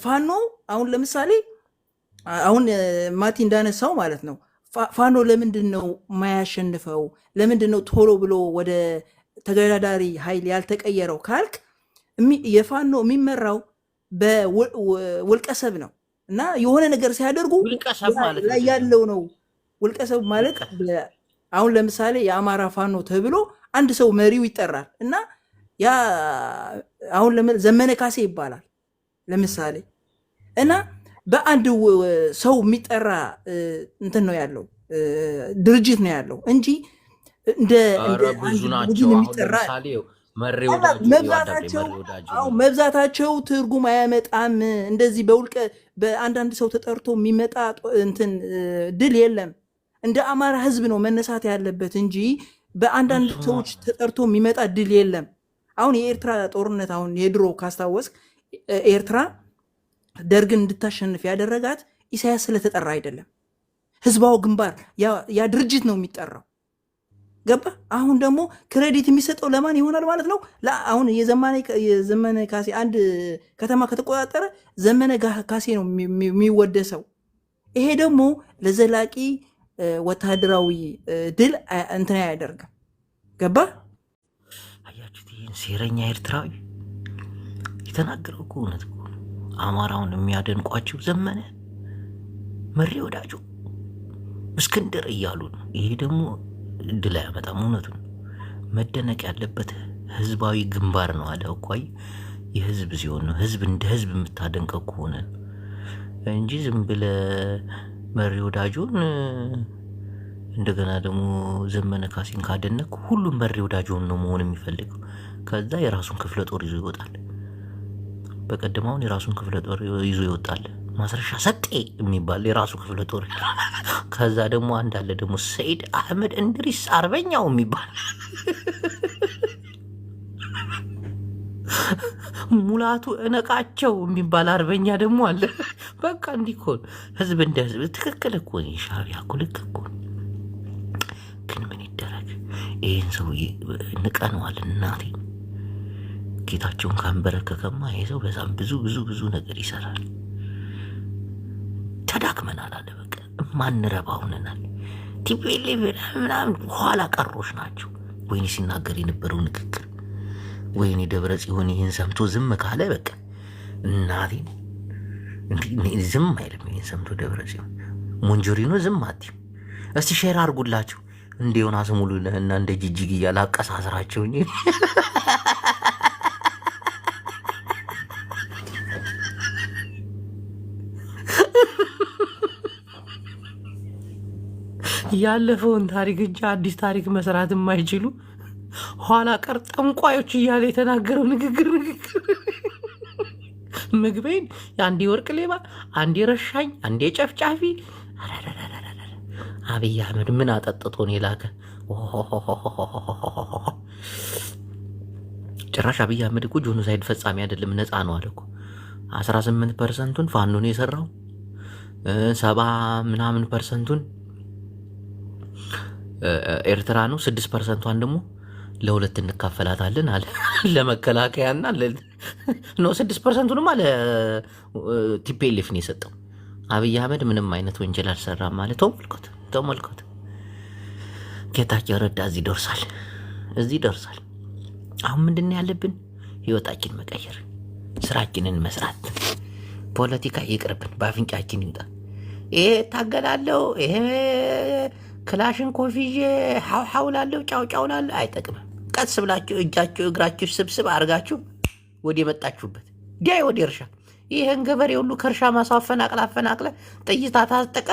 ፋኖ አሁን ለምሳሌ አሁን ማቲ እንዳነሳው ማለት ነው፣ ፋኖ ለምንድን ነው ማያሸንፈው? ለምንድን ነው ቶሎ ብሎ ወደ ተገዳዳሪ ኃይል ያልተቀየረው ካልክ የፋኖ የሚመራው በውልቀሰብ ነው እና የሆነ ነገር ሲያደርጉ ላይ ያለው ነው። ውልቀሰብ ማለት አሁን ለምሳሌ የአማራ ፋኖ ተብሎ አንድ ሰው መሪው ይጠራል እና ያ አሁን ዘመነ ካሴ ይባላል ለምሳሌ እና በአንድ ሰው የሚጠራ እንትን ነው ያለው ድርጅት ነው ያለው እንጂ እንደ ብዙ ናቸው። መብዛታቸው ትርጉም አያመጣም። እንደዚህ በአንዳንድ ሰው ተጠርቶ የሚመጣ እንትን ድል የለም። እንደ አማራ ህዝብ ነው መነሳት ያለበት እንጂ በአንዳንድ ሰዎች ተጠርቶ የሚመጣ ድል የለም። አሁን የኤርትራ ጦርነት አሁን የድሮ ካስታወስክ ኤርትራ ደርግን እንድታሸንፍ ያደረጋት ኢሳያስ ስለተጠራ አይደለም፣ ህዝባው ግንባር ያ ድርጅት ነው የሚጠራው። ገባ? አሁን ደግሞ ክሬዲት የሚሰጠው ለማን ይሆናል ማለት ነው? አሁን የዘመነ ካሴ አንድ ከተማ ከተቆጣጠረ ዘመነ ካሴ ነው የሚወደሰው። ይሄ ደግሞ ለዘላቂ ወታደራዊ ድል እንትን አያደርግም። ገባ? አያችሁት? ይህን ሴረኛ ኤርትራዊ የተናገረው እኮ እውነት እኮ ነው። አማራውን የሚያደንቋቸው ዘመነ መሪ ወዳጁ እስክንድር እያሉ ነው። ይሄ ደግሞ ድል አያመጣም። እውነቱን መደነቅ ያለበት ህዝባዊ ግንባር ነው አለ እኮ። የህዝብ ሲሆን ነው ህዝብ እንደ ህዝብ የምታደንቀው ከሆነ እንጂ ዝም ብለህ መሪ ወዳጁን እንደገና ደግሞ ዘመነ ካሴን ካደነቅ ሁሉም መሪ ወዳጁን ነው መሆን የሚፈልገው። ከዛ የራሱን ክፍለ ጦር ይዞ ይወጣል። በቀደማውን የራሱን ክፍለ ጦር ይዞ ይወጣል። ማስረሻ ሰጤ የሚባል የራሱ ክፍለ ጦር። ከዛ ደግሞ አንድ አለ ደግሞ ሰይድ አህመድ እንድሪስ አርበኛው የሚባል ሙላቱ እነቃቸው የሚባል አርበኛ ደግሞ አለ። በቃ እንዲህ እኮ ህዝብ እንደ ህዝብ ትክክል እኮ ሻዕቢያ እኮ ልክ እኮ። ግን ምን ይደረግ ይህን ሰውዬ ንቀነዋል። እናቴ ጌታቸውን ካንበረከከማ ይሄ ሰው በጣም ብዙ ብዙ ብዙ ነገር ይሰራል። ተዳክመናል አለ በቃ ማንረባ ሆነናል። ቲፒኤልኤፍ ምናምን ኋላ ቀሮች ናቸው። ወይኔ ሲናገር የነበረው ንግግር ወይኔ ደብረ ጽዮን ይህን ሰምቶ ዝም ካለ በቃ እናቴን ዝም አይልም። ይህን ሰምቶ ደብረ ጽዮን ሞንጆሪኖ ዝም አትይም። እስቲ ሼር አድርጉላቸው እንደ ዮናስ ሙሉነህና እንደ ጅጅግ እያለ አቀሳስራቸው እንጂ ያለፈውን ታሪክ እንጂ አዲስ ታሪክ መስራት የማይችሉ ኋላ ቀር ጠንቋዮች እያለ የተናገረው ንግግር ምግቤን የአንዴ ወርቅ ሌባ፣ አንዴ ረሻኝ፣ አንዴ ጨፍጫፊ። አብይ አህመድ ምን አጠጥቶን የላከ? ጭራሽ አብይ አህመድ እኮ ጆኖሳይድ ፈጻሚ አይደለም ነፃ ነው አለ እኮ። 18% ፋኖ ነው የሰራው፣ 70% ኤርትራ ነው፣ 6% ደግሞ ለሁለት እንካፈላታለን አለ። ለመከላከያና ነው 6%ንም አለ ቲፒኤልኤፍ ነው የሰጠው። አብይ አህመድ ምንም አይነት ወንጀል አልሰራም ማለት ተመልከት። ጌታቸው ረዳ እዚህ ደርሳል። አሁን ምንድን ነው ያለብን? ህይወታችን መቀየር፣ ስራችንን መስራት። ፖለቲካ ይቅርብን፣ በአፍንጫችን ይውጣ። ይሄ ታገላለሁ፣ ይሄ ክላሽን ኮፊዤ ሐውላለሁ፣ ጫውላለሁ አይጠቅምም። ቀስ ብላችሁ እጃችሁ እግራችሁ ስብስብ አድርጋችሁ ወደ የመጣችሁበት ዲያይ ወደ እርሻ። ይህን ገበሬ ሁሉ ከእርሻ ማሳ አፈናቅለ ጥይት ታጠቀ።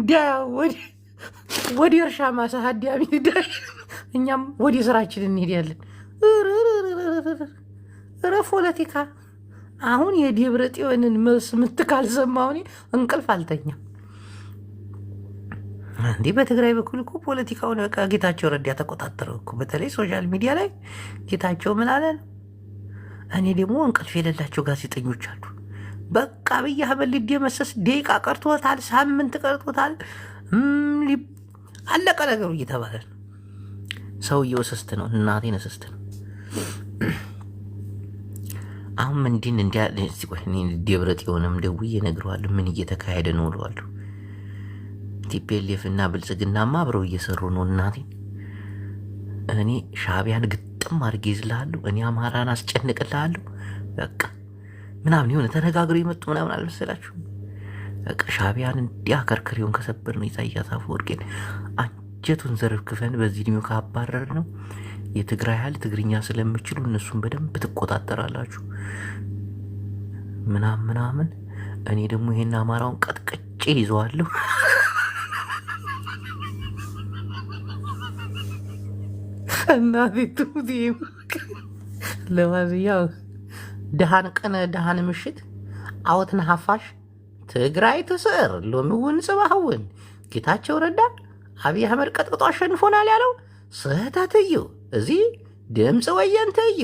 ዲያ ወደ እርሻ ማሳ ሀዲያሚ እኛም ወደ ስራችን እንሄዳለን። ፖለቲካ አሁን የደብረ ጽዮንን መልስ ምት ካልሰማሁ እኔ እንቅልፍ አልተኛም። እንዲህ በትግራይ በኩል እኮ ፖለቲካውን በቃ ጌታቸው ረዳ ተቆጣጠረው እኮ። በተለይ ሶሻል ሚዲያ ላይ ጌታቸው ምን አለ ነው። እኔ ደግሞ እንቅልፍ የሌላቸው ጋዜጠኞች አሉ። በቃ አብይ አህመድ ሊደመሰስ ደቂቃ ቀርቶታል፣ ሳምንት ቀርቶታል፣ አለቀ ነገሩ እየተባለ ነው። ሰውየው እስስት ነው፣ እናቴን እስስት ነው። አሁን ምንድን ደብረ ጽዮንም ደውዬ እነግረዋለሁ ምን እየተካሄደ ነው እለዋለሁ። ቲፒኤልኤፍ እና ብልጽግናማ አብረው እየሰሩ ነው። እናቴ እኔ ሻዕቢያን ግጥም አድርጌ ይዝልሃለሁ፣ እኔ አማራን አስጨንቅልሃለሁ በቃ ምናምን የሆነ ተነጋግረው የመጡ ምናምን አልመሰላችሁ? በቃ ሻዕቢያን እንዲህ አከርክሬውን ከሰበር ነው ኢሳያስ አፈወርቂን አንጀቱን ዘርግፈን በዚህ ዕድሜው ካባረር ነው የትግራይ ኃይል ትግርኛ ስለምችሉ እነሱን በደንብ ትቆጣጠራላችሁ ምናምን። እኔ ደግሞ ይሄን አማራውን ቀጥቅጬ ይዘዋለሁ። እናቴ ትሙት። ለማንኛው ደሃን ቀነ ደሃን ምሽት አወትን ሀፋሽ ትግራይ ትስር ሎሚውን ጽባህውን ጌታቸው ረዳ አብይ አህመድ ቀጥቅጦ አሸንፎናል ያለው ስህተት እዩ። እዚህ ድምፂ ወየንተ እዩ።